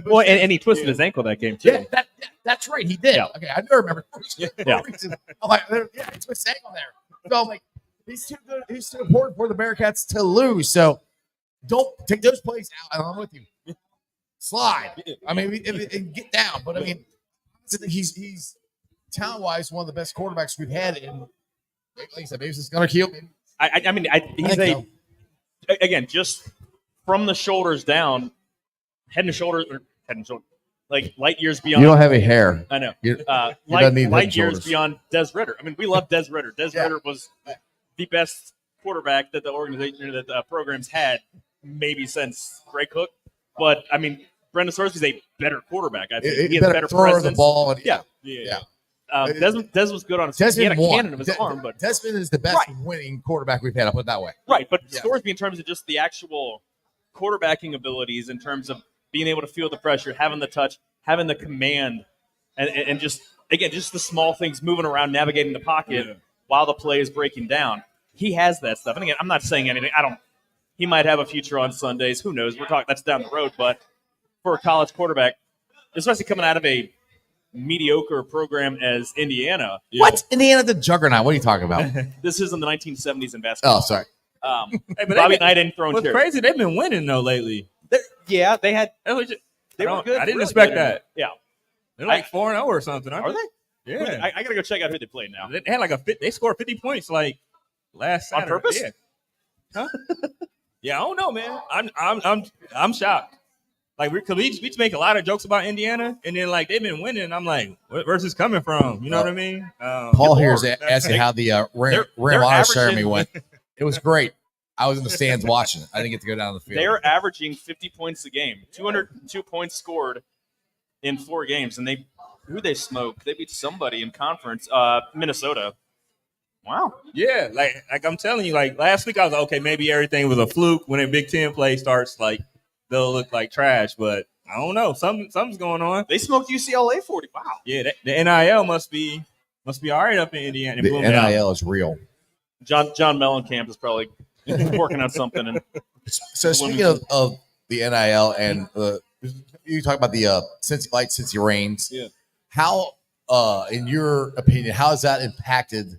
Well, and he twisted his ankle that game too. Yeah, that's right. He did. Yeah. Okay, I do remember. Yeah. I'm like, he twisted his ankle there. So I'm like, he's too good. He's too important for the Bearcats to lose. So don't take those plays out. And I'm with you. Slide. I mean, get down. But I mean, he's talent-wise one of the best quarterbacks we've had in. Like I said, maybe it's going to kill him. Again, just from the shoulders down, head and shoulders, like light years beyond. You don't have any hair. I know. You Light years beyond Des Ridder. I mean, we love Des Ridder. Ridder was the best quarterback that the organization, that the program's had, maybe since Ray Cook. But I mean, Brendan Sorsby's a better quarterback. I think he has better presence. The ball. And, yeah. Des was good on his feet. He had a cannon of his arm, but Desmond is the best winning quarterback we've had. I'll put it that way. Right, but Sorsby, in terms of just the actual quarterbacking abilities, in terms of being able to feel the pressure, having the touch, having the command, and just the small things, moving around, navigating the pocket while the play is breaking down. He has that stuff. And again, I'm not saying anything. He might have a future on Sundays. Who knows? We're talking. That's down the road. But for a college quarterback, especially coming out of a mediocre program as Indiana. What? Indiana the juggernaut. What are you talking about? This is in the 1970s in basketball. Oh, sorry. But Bobby Knight ain't thrown what's crazy, they've been winning, though, lately. They were good. I didn't really expect good. that. Yeah. They're like 4-0 or something, aren't Are they? they? Yeah. I got to go check out who they played now. They had they scored 50 points like last Saturday. On purpose? Yeah. Huh? Yeah, I don't know, man. I'm shocked. Like, we make a lot of jokes about Indiana, and then like they've been winning. And I'm like, where's this coming from? You know what I mean? Paul here is asking how the ring honor ceremony went. It was great. I was in the stands watching it. I didn't get to go down the field. They're averaging 50 points a game, 202 points scored in 4 games, and who they smoked? They beat somebody in conference, Minnesota. Wow. Yeah, like I'm telling you, like last week I was like, okay, maybe everything was a fluke. When a Big Ten play starts, like they'll look like trash, but I don't know. Something's going on. They smoked UCLA 40. Wow. Yeah, the NIL must be all right up in Indiana. The NIL is real. John Mellencamp is probably working on something. And so speaking of the NIL and you talk about the Cincy Reigns. Yeah. How, in your opinion, how has that impacted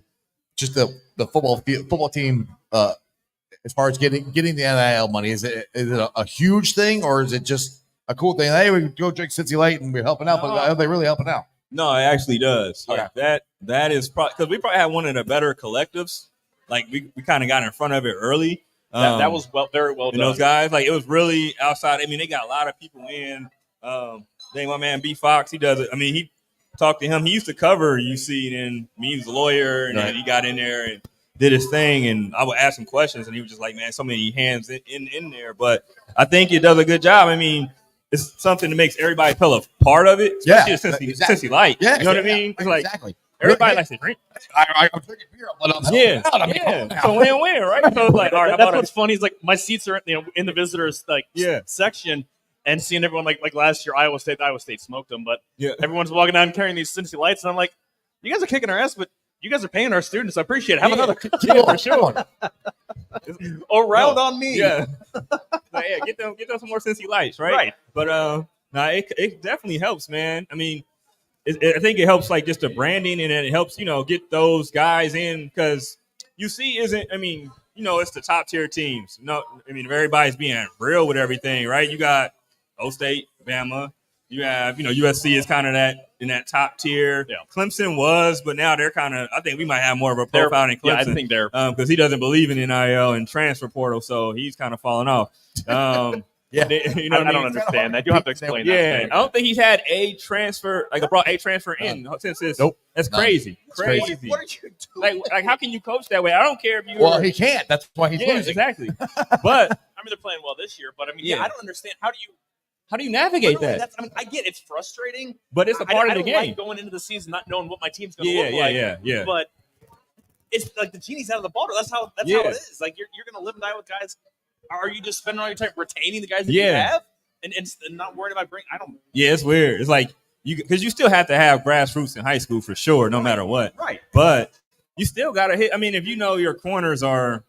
just the football team as far as getting the NIL money? Is it a huge thing, or is it just a cool thing? Hey, we go drink Cincy Light and we're helping out, but are they really helping out? No, it actually does. Okay. Yeah, that is probably because we probably had one of the better collectives. Like we kind of got in front of it early. That was very well done. Those guys, like it was really outside. I mean, they got a lot of people in. My man B Fox, he does it. I mean, he talked to him. He used to cover UC, and he was a lawyer, and then he got in there, and did his thing, and I would ask him questions, and he was just like, man, so many hands in there. But I think he does a good job. I mean, it's something that makes everybody feel a part of it, especially since he like. Yeah, you know what I mean? It's like exactly. everybody likes to drink. I'm drinking beer. Yeah. So win-win, right? So it's like, all right, That's what's funny is like my seats are in the visitors Yeah. section, and seeing everyone like last year Iowa State smoked them, but Yeah. everyone's walking down carrying these Cincy lights, and I'm like, you guys are kicking our ass, but you guys are paying our students. I appreciate it. Have another. Yeah, for sure. Around on me. Yeah. Like, yeah, get them some more Cincy lights, right? Right. But it definitely helps, man. I mean, I think it helps like just the branding, and it helps get those guys in, because UC isn't. I mean, it's the top tier teams. No, I mean everybody's being real with everything, right? You got O State, Bama. You have USC is kind of in that top tier. Yeah. Clemson was, but now they're kind of. I think we might have more of a profile than Clemson. Yeah, I think they're because he doesn't believe in NIL and transfer portal, so he's kind of falling off. Yeah. I don't understand that. You'll have to explain that. Yeah, I don't think he's had a transfer, brought a transfer in since this. Nope. That's crazy. Crazy. What are you doing? Like, how can you coach that way? I don't care if you. Well, he can't. That's why he's yeah, losing. exactly. But I mean, they're playing well this year, but I mean, Yeah. I don't understand how do you navigate literally, that? I mean, I get it's frustrating, But it's a part I of the don't game. like going into the season not knowing what my team's going to look like. Yeah. But it's like the genie's out of the bottle. That's how it is. Like you're going to live and die with guys. Are you just spending all your time retaining the guys that you have and not worried about bringing? I don't. Yeah, it's weird. It's like because you still have to have grassroots in high school for sure, no matter what. Right. But you still got to hit. I mean, if you know your corners are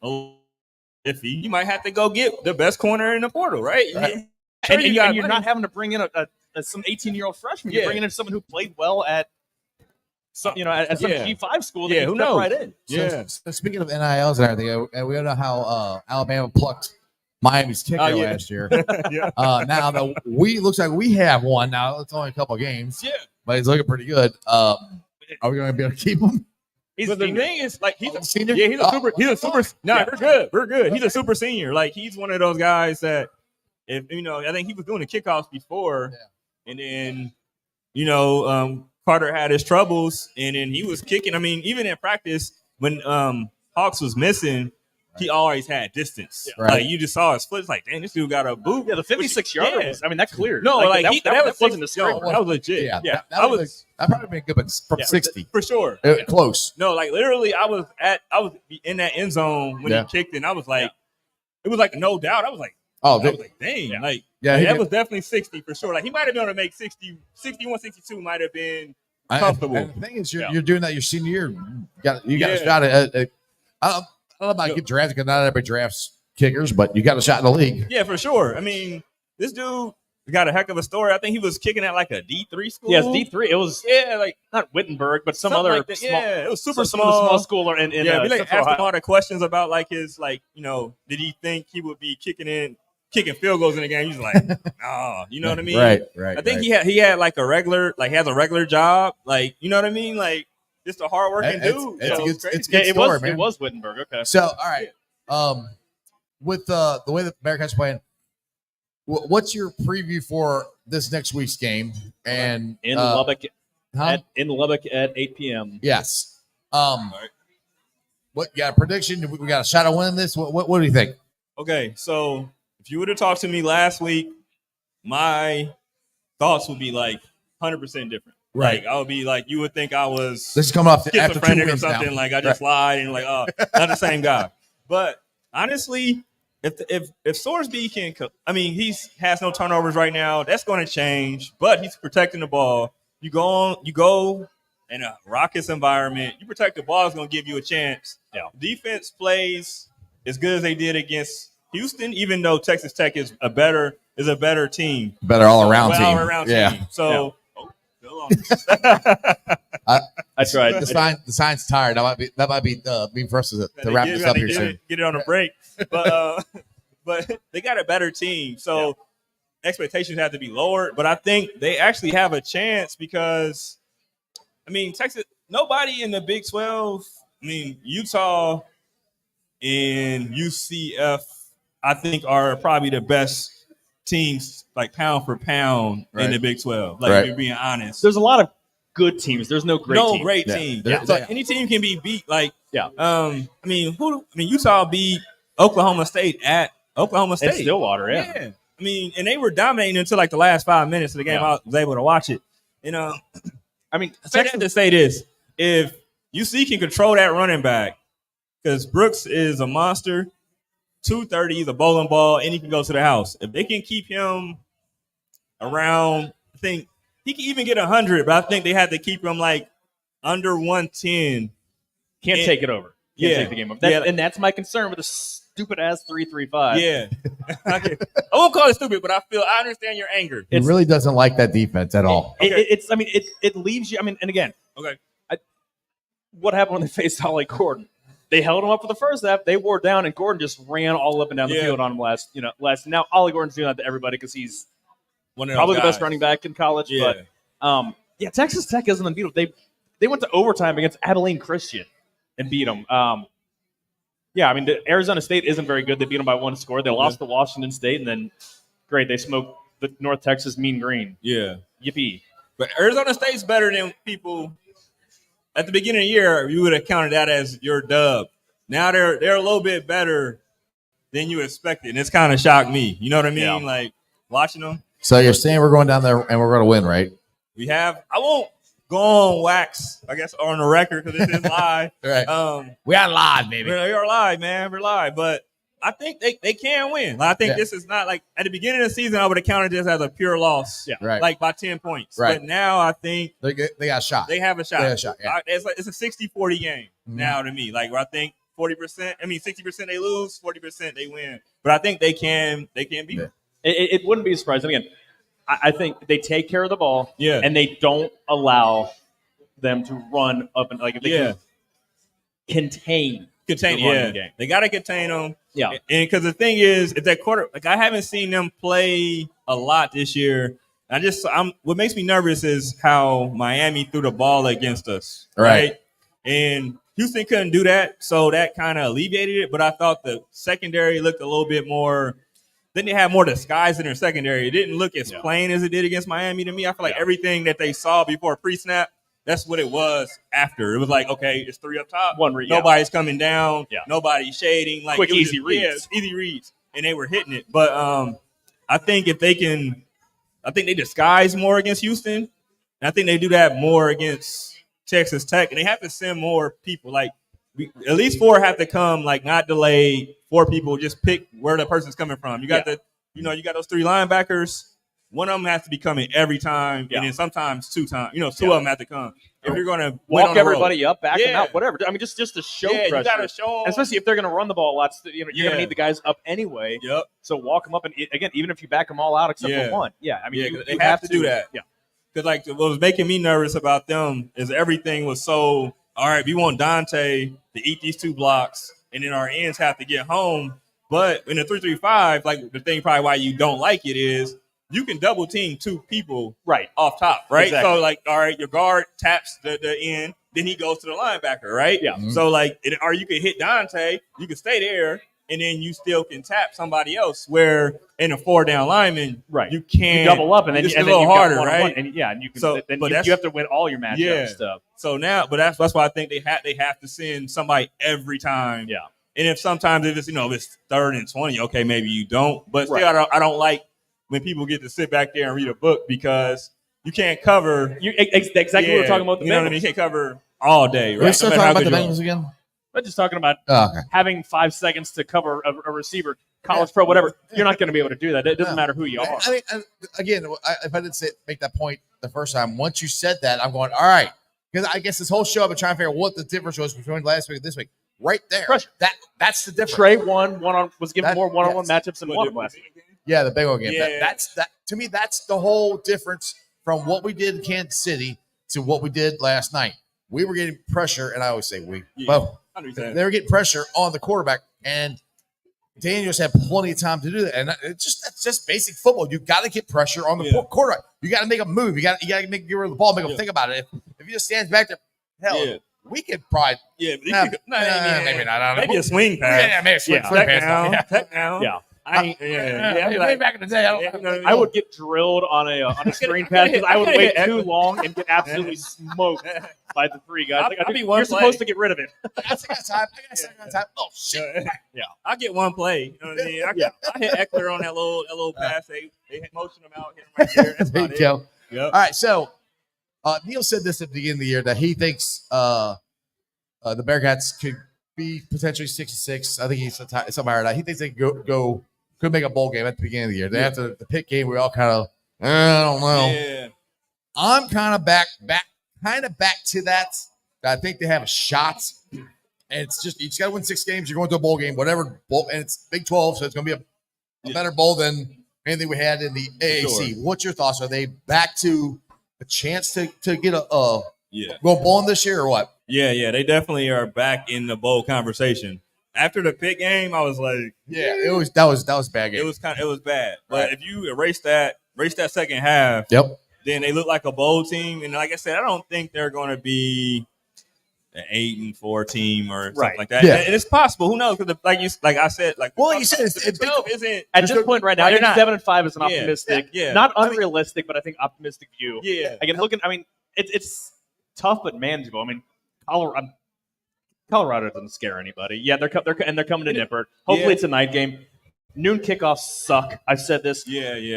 iffy, you might have to go get the best corner in the portal, right? And you're not having to bring in some 18-year-old freshman. You're bringing in someone who played well at some G5 school. That who knows? Right in. So speaking of NILs and everything, and we don't know how Alabama plucked Miami's kicker last year. Now that looks like we have one. Now it's only a couple of games. But he's looking pretty good. Are we going to be able to keep him? But the thing is, like, he's a senior. Yeah, he's a super. No, we're good. He's a super senior. Like, he's one of those guys that, if I think he was doing the kickoffs before, and then Carter had his troubles, and then he was kicking. I mean, even in practice when Hawks was missing, he always had distance. Like you just saw his foot. It's like, dang, this dude got a boot. Yeah, the 56-yarder was. I mean, that cleared. No, that wasn't a straight. that was legit. Yeah, that probably been good, but from 60 for sure. Close. No, like literally, I was in that end zone when he kicked, and I was like, it was like no doubt. I was like, dang, that was definitely 60 for sure. Like he might have been able to make 60, 61, 62 might have been comfortable. And the thing is, you're doing that your senior year. You got a shot at. I don't know about get drafted because not everybody drafts kickers, but you got a shot in the league. Yeah, for sure. I mean, this dude got a heck of a story. I think he was kicking at like a D3 school. Yeah, it's D3. It was like not Wittenberg, but some other like small. Yeah, it was super some of the small school in we like asked him all the questions about like his did he think he would be kicking field goals in the game? He's like, no, you know what I mean? Right. I think he had like he has a regular job, like you know what I mean, like. Just a hardworking dude. It's a good story, man. It was Wittenberg. Okay. So, all right. With the way the Bearcats are playing, what's your preview for this next week's game? And in Lubbock, in Lubbock at 8 p.m. Yes. What you got a prediction? We got a shot of winning this. What do you think? Okay, so if you would have talked to me last week, my thoughts would be like 100% different. Right. Like, I would be like, you would think I was this is coming off after 2 schizophrenic or wins something. now. Like I just lied and like, oh, not the same guy. But honestly, if Sorsby can, I mean, he has no turnovers right now. That's going to change. But he's protecting the ball. You go in a raucous environment. You protect the ball, is going to give you a chance. Yeah. Defense plays as good as they did against Houston, even though Texas Tech is a better team, better all around team. All around team. So. Yeah. I tried. The sign's tired. That might be being for us to wrap this up here soon. Get it on a break, but they got a better team, so expectations have to be lowered. But I think they actually have a chance because, I mean, Texas. Nobody in the Big 12. I mean, Utah and UCF, I think, are probably the best teams, like pound for pound, in the Big 12. Like, if you're being honest. There's a lot of good teams. There's no great team. Great team. Yeah. So any team can be beat. Like, Yeah. Utah beat Oklahoma State at Oklahoma State. And Stillwater, yeah. I mean, and they were dominating until like the last 5 minutes of the game. Yeah. I was able to watch it. And I mean, I have to say this: if UC can control that running back, because Brooks is a monster, 230, he's a bowling ball, and he can go to the house. If they can keep him around, I think he can even get 100, but I think they have to keep him like under 110. Can't take it over. Can't take the game over. And that's my concern with the stupid ass 3-3-5. Yeah. I won't call it stupid, but I understand your anger. He really doesn't like that defense at all. It leaves you. I mean, and again, okay. What happened when they faced Ollie Gordon? They held him up for the first half. They wore down, and Gordon just ran all up and down the field on him last. Now Ollie Gordon's doing that to everybody because he's probably the best running back in college. Yeah. But Texas Tech isn't unbeatable. They went to overtime against Abilene Christian and beat them. Arizona State isn't very good. They beat them by 1 score. They lost to Washington State, and then they smoked the North Texas Mean Green. Yeah. Yippee. But Arizona State's better than people. At the beginning of the year, you would have counted that as your dub. Now they're a little bit better than you expected, and it's kind of shocked me. You know what I mean? Yeah. Like watching them. So you're saying we're going down there and we're going to win, right? I won't go on wax, I guess, on the record because this is live. Right. We are live, baby. We're live, man. We're live. But I think they can win. I think this is not like at the beginning of the season, I would have counted this as a pure loss. Yeah. Right. Like by 10 points. Right. But now I think They got shot. they have a shot. They have a shot, yeah. It's a 60-40 game now to me. Like where I think 60% they lose, 40% they win. But I think they can beat them. It wouldn't be surprising. Again, I think they take care of the ball, and they don't allow them to run up and like if they can contain the running game. They got to contain them. Yeah, and because the thing is, if that quarter, like I haven't seen them play a lot this year. What makes me nervous is how Miami threw the ball against us, right? And Houston couldn't do that, so that kind of alleviated it. But I thought the secondary looked a little bit more. Then they had more disguise in their secondary. It didn't look as plain as it did against Miami to me. I feel like everything that they saw before pre-snap, that's what it was after. It was like, okay, it's 3 up top. Nobody's coming down. Yeah. Nobody's shading. Like quick, easy reads. Yeah, easy reads. And they were hitting it. But I think they disguise more against Houston. And I think they do that more against Texas Tech. And they have to send more people. Like, at least 4 have to come, like not delayed. 4 people, just pick where the person's coming from. You got you got those 3 linebackers. One of them has to be coming every time, and then sometimes 2 times. 2 of them have to come. If you're going to walk everybody up, back them out, whatever. I mean, just to show pressure. You got to show them. Especially if they're going to run the ball a lot. You're going to need the guys up anyway. Yep. So walk them up, and again, even if you back them all out except for one, I mean, they have to do that. Yeah. Because like what was making me nervous about them is everything was so. All right, we want Dante to eat these 2 blocks, and then our ends have to get home. But in the 3-3-5, like the thing probably why you don't like it is you can double team 2 people off top, right? Exactly. So like, all right, your guard taps the end, then he goes to the linebacker, right? Yeah. Mm-hmm. So like, or you can hit Dante, you can stay there, and then you still can tap somebody else. Where in a 4-down lineman, you can't double up, and then it's a little harder, right? right? And you can. So, then you have to win all your matchups and stuff. So now, but that's why I think they have to send somebody every time. Yeah. And if sometimes if it's if it's 3rd and 20, okay, maybe you don't. But still, I don't like when people get to sit back there and read a book because you can't cover. Exactly what we're talking about. You know what I mean? You can't cover all day, right? We're still talking about the Bengals again. We're just talking about having 5 seconds to cover a receiver, college pro, whatever. You're not going to be able to do that. It doesn't matter who you are. I mean, again, if I didn't make that point the first time, once you said that, I'm going, all right. Because I guess this whole show I've been trying to figure out what the difference was between last week and this week. Right there. Pressure. That's the difference. Trey was given more one-on-one matchups than one last week. Yeah, the Bengal game. Yeah. That's to me, that's the whole difference from what we did in Kansas City to what we did last night. We were getting pressure, and I always say we. Yeah. Well, 100%. they were getting pressure on the quarterback, and Daniels had plenty of time to do that. And that's just basic football. You got to get pressure on the quarterback. You got to make a move. You got to get rid of the ball, make them think about it. If he just stands back there, hell, we could probably. Yeah, maybe not. Maybe a swing pass. Yeah, maybe a swing pass. Touchdown. Yeah. Way back in the day, I would get drilled on a screen pad because I would wait too long and get absolutely smoked by the three guys. Like, you're supposed to get rid of it. I got time. Oh shit! Yeah, I get one play. You know what I mean? I hit Eckler on that little pass. They motion him out, hit him right there. That's There about you it. go. Yep. All right, so Neil said this at the beginning of the year that he thinks the Bearcats could be potentially 6-6. I think he said something like that. He thinks they could make a bowl game at the beginning of the year. Then after the Pitt game, we all kind of I don't know. Yeah. I'm kind of back to that. I think they have a shot. And it's just you just got to win 6 games. You're going to a bowl game, whatever bowl, and it's Big 12, so it's going to be a better bowl than anything we had in the AAC. Sure. What's your thoughts? Are they back to a chance to get a go bowling this year or what? Yeah, they definitely are back in the bowl conversation. After the Pitt game, I was like, that was a bad game. It was bad. But if you erase that second half, then they look like a bowl team. And like I said, I don't think they're going to be an 8-4 team or something like that. Yeah. And it's possible. Who knows? Because like I said, you said it's 12 isn't At this point right now, I think 7-5 is an Yeah, optimistic, yeah. not unrealistic, but I think optimistic view. Yeah. Again, it's tough but manageable. I mean, Colorado doesn't scare anybody. Yeah, they're coming to Nippert. Hopefully, it's a night game. Noon kickoffs suck. I've said this. Yeah. He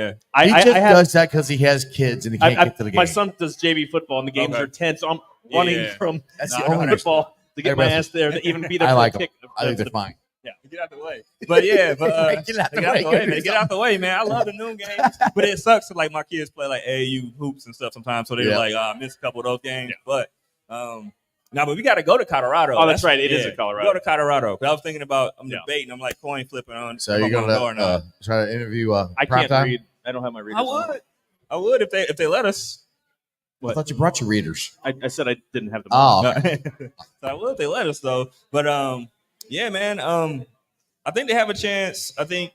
does that because he has kids and he can't get to the game. My son does JV football, and the games are 10, so I'm running from football to get my ass there to even be there. I for like the them. kick. I think they're fine. Yeah, get out the way. But get out the way, man. man. Get out the way, man. I love the noon games, but it sucks. Like my kids play like AAU hoops and stuff sometimes, so they're like, I missed a couple of those games. But but we got to go to Colorado. Oh, that's right. It is in Colorado. Go to Colorado. I was thinking about debating. I'm like coin flipping on. So you're going to try to interview I can't read. I don't have my readers. I would if they let us. I thought you brought your readers. I said I didn't have them. Oh, So I would if they let us though. But yeah, man. I think they have a chance. I think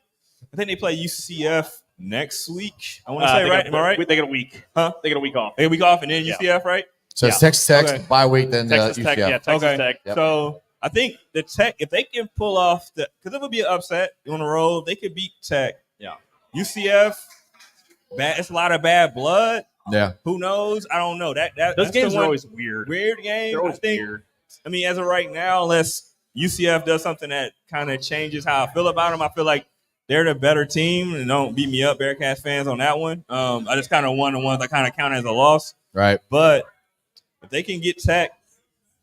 they play UCF next week. I want to say right. Am I right? They get a week. Huh? They get a week off. They get a week off and then UCF, right? so it's Texas Tech, bye week, then Texas Tech. UCF. Yeah, Texas Tech. Yep. So I think the Tech, if they can pull off because it would be an upset on the road, they could beat Tech. Yeah. UCF, it's a lot of bad blood. Yeah. Who knows? I don't know. Those games are always weird. Weird game. They're always I think. weird. I mean, as of right now, unless UCF does something that kind of changes how I feel about them, I feel like they're the better team. And don't beat me up, Bearcats fans, on that one. I just kind of won the ones I kind of count as a loss. Right. But if they can get Tech,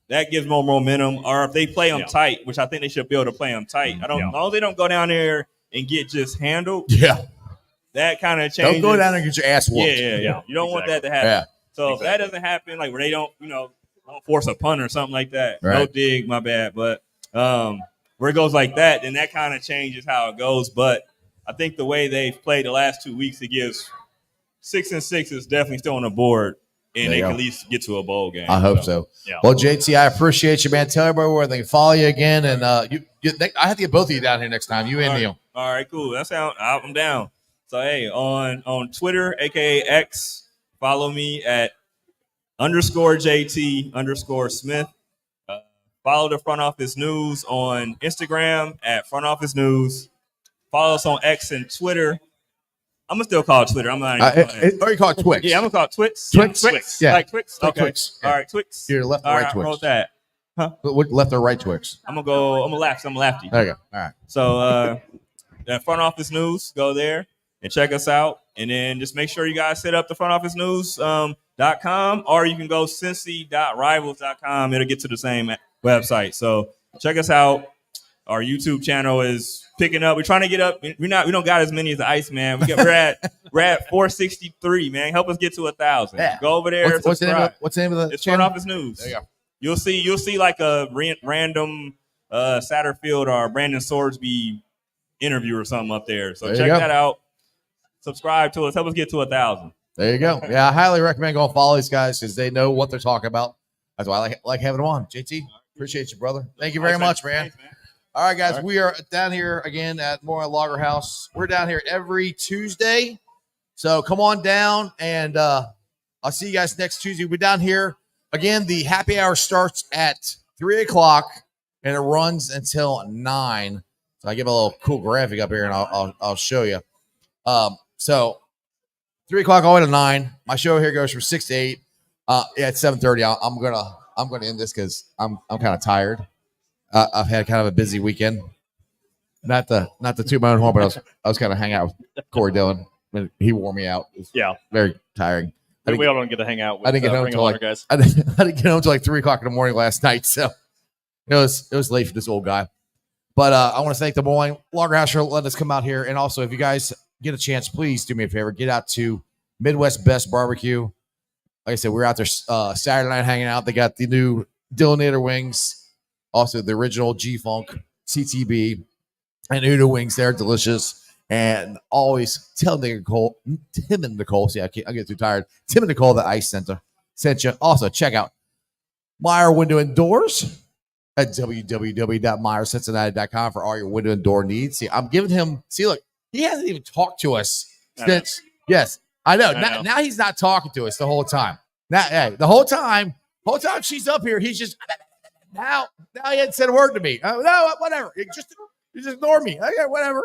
that gives more momentum. Or if they play them tight, which I think they should be able to play them tight. As long as they don't go down there and get just handled. Yeah. That kind of changes. Don't go down there and get your ass whooped. Yeah. You don't want that to happen. Yeah. So if that doesn't happen, like where they don't force a punt or something like that. Right. No dig, my bad. But where it goes like that, then that kind of changes how it goes. But I think the way they've played the last 2 weeks, it gives 6-6 is definitely still on the board. And they can at least get to a bowl game. I hope so. Yeah. Well, JT, I appreciate you, man. Tell everybody where they can follow you again. And I have to get both of you down here next time. You and Neil. All right, cool. I'm down. So, hey, on Twitter, a.k.a. X, follow me at _JT_Smith. Follow the Front Office News on Instagram at Front Office News. Follow us on X and Twitter. I'm going to still call it Twitter. I'm not even or you call it Twix. Yeah, I'm going to call it Twix. Twix? Yeah. Like Twix? Like Okay. Twix. Yeah. All right, Twix. Your left or All right right, Twix? roll with that. What left or right Twix? I'm going to go. I'm a lefty. I'm a lefty. There you go. All right. So that Front Office News, go there and check us out. And then just make sure you guys set up the frontofficenews.com or you can go cincy.rivals.com. It'll get to the same website. So check us out. Our YouTube channel is picking up. We're trying to get up. We don't got as many as the Iceman. We're at 463, man. Help us get to 1,000. Yeah. Go over there. What's the name of the It's channel? Front Office News. There you go. You'll see like a random Satterfield or Brandon Swordsby interview or something up there. So check that out. Subscribe to us. Help us get to 1,000. There you go. Yeah, I highly recommend going follow these guys because they know what they're talking about. That's why I like having them on. JT, appreciate you, brother. Thank you very much, man. Thanks, man. All right, guys, we are down here again at Moreland Lager House. We're down here every Tuesday. So come on down, and I'll see you guys next Tuesday. We're down here. Again, the happy hour starts at 3 o'clock, and it runs until 9. So I give a little cool graphic up here, and I'll show you. So 3 o'clock all the way to 9. My show here goes from 6 to 8. At 7:30, I'm gonna end this because I'm kind of tired. I've had kind of a busy weekend. Not to toot my own horn, but I was kind of hanging out with Corey Dillon. He wore me out. It was very tiring. We all don't get to hang out with I didn't get home until guys. I didn't get home until 3 o'clock in the morning last night. So it was late for this old guy. But I want to thank the Moline Lager House for letting us come out here. And also, if you guys get a chance, please do me a favor. Get out to Midwest Best Barbecue. Like I said, we're out there Saturday night hanging out. They got the new Dillinator wings. Also, the original G-Funk, CTB, and Udo wings. They're delicious. And always tell Tim and Nicole. See, I get too tired. Tim and Nicole that I sent you. Also, check out Meyer Window and Doors at www.meyercincinnati.com for all your window and door needs. See, I'm giving him. See, look, he hasn't even talked to us since. Yes, I know. Now he's not talking to us the whole time. Now, the whole time she's up here, he's just now he hadn't said a word to me. No, whatever. You just ignore me. Okay, whatever.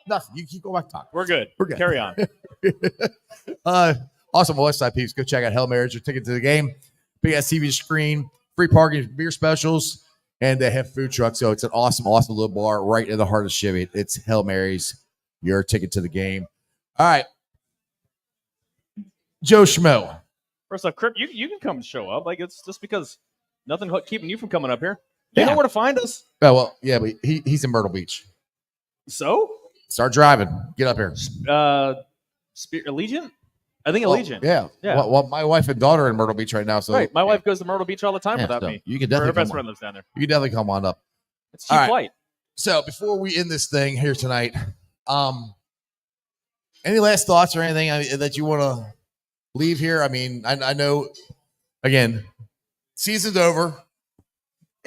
Nothing. You keep going back to talk. We're good. Carry on. Awesome West Side peeps. Go check out Hail Marys. Your ticket to the game. Big ass TV screen. Free parking, beer specials, and they have food trucks. So it's an awesome little bar right in the heart of Chevy. It's Hail Marys. Your ticket to the game. All right, Joe Schmo. First off, Crip, you can come show up. Like, it's just because nothing keeping you from coming up here. You know where to find us. Oh, well, yeah, but he's in Myrtle Beach. So? Start driving. Get up here. Allegiant? I think Allegiant. Yeah. Well, my wife and daughter are in Myrtle Beach right now. So right. My wife goes to Myrtle Beach all the time without me. You can definitely her best friend lives down there. You can definitely come on up. It's cheap flight. So before we end this thing here tonight, any last thoughts or anything that you want to leave here? I mean, I know, again, season's over.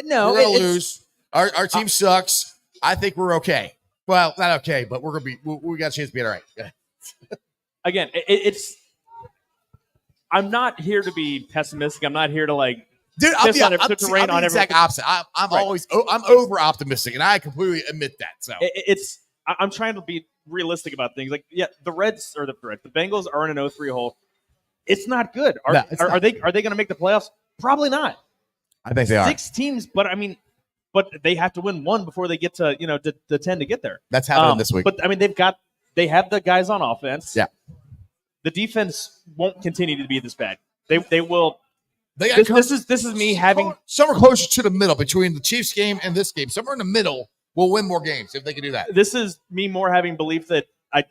No, we're gonna lose. Our team sucks. I think we're okay. Well, not okay, but we're gonna be. We got a chance to be all right. Yeah. Again, it's. I'm not here to be pessimistic. I'm not here to dude. I'm the exact opposite. I'm over optimistic, and I completely admit that. So I'm trying to be realistic about things. Like, yeah, the Bengals are in an 0-3 hole. It's not good. Are they going to make the playoffs? Probably not. I think they are 6 teams, but they have to win one before they get to the 10 to get there. That's happening this week. But I mean, they have the guys on offense. Yeah, the defense won't continue to be this bad. They will. This is me having somewhere closer to the middle between the Chiefs game and this game. Somewhere in the middle will win more games if they can do that. This is me more having belief that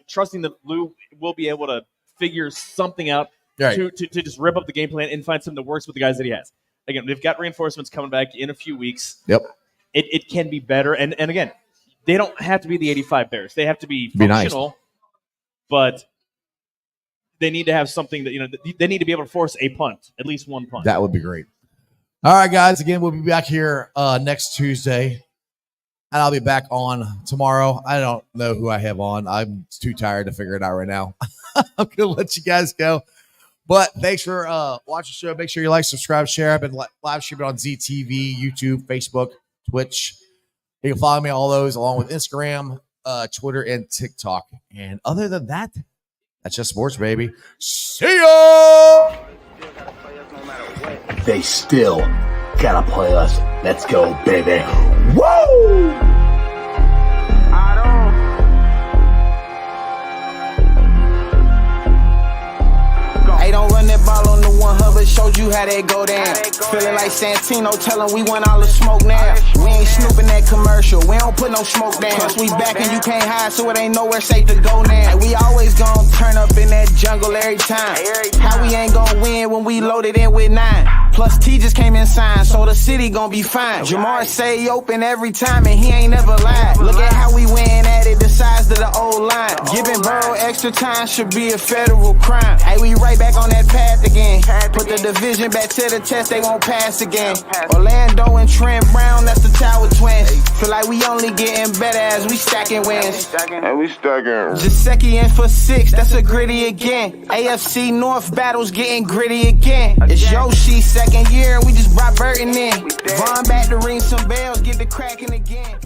trusting that Lou will be able to figure something out to just rip up the game plan and find something that works with the guys that he has. Again, they've got reinforcements coming back in a few weeks. Yep. It can be better. And again, they don't have to be the 85 Bears. They have to be functional, nice. But they need to have something that, they need to be able to force a punt, at least one punt. That would be great. All right, guys. Again, we'll be back here next Tuesday, and I'll be back on tomorrow. I don't know who I have on. I'm too tired to figure it out right now. I'm going to let you guys go. But thanks for watching the show. Make sure you like, subscribe, share. I've been live streaming on ZTV, YouTube, Facebook, Twitch. You can follow me on all those, along with Instagram, Twitter, and TikTok. And other than that, that's just sports, baby. See ya! They still gotta play us. Let's go, baby. Woo! Hey, don't run that ball on the one Hubbard, showed you how that go down. Feeling like Santino, tell him we want all the smoke now. We ain't snooping that commercial, we don't put no smoke down. Plus we back and you can't hide, so it ain't nowhere safe to go now. And we always gon' turn up in that jungle every time. How we ain't gon' win when we loaded in with 9? Plus T just came in signed, so the city gon' be fine. Jamar say he open every time and he ain't never lied. Look at how we win at it, the size of the old line. Giving Burrow extra Extra time should be a federal crime. Hey, we right back on that path again. Put the division back to the test, they won't pass again. Orlando and Trent Brown, that's the Tower Twins. Feel like we only getting better as we stacking wins. And we stacking. Giuseppe in for 6, that's a gritty again. AFC North battles getting gritty again. It's Yoshi second year, we just brought Burton in. Vaughn back to ring some bells, get the cracking again.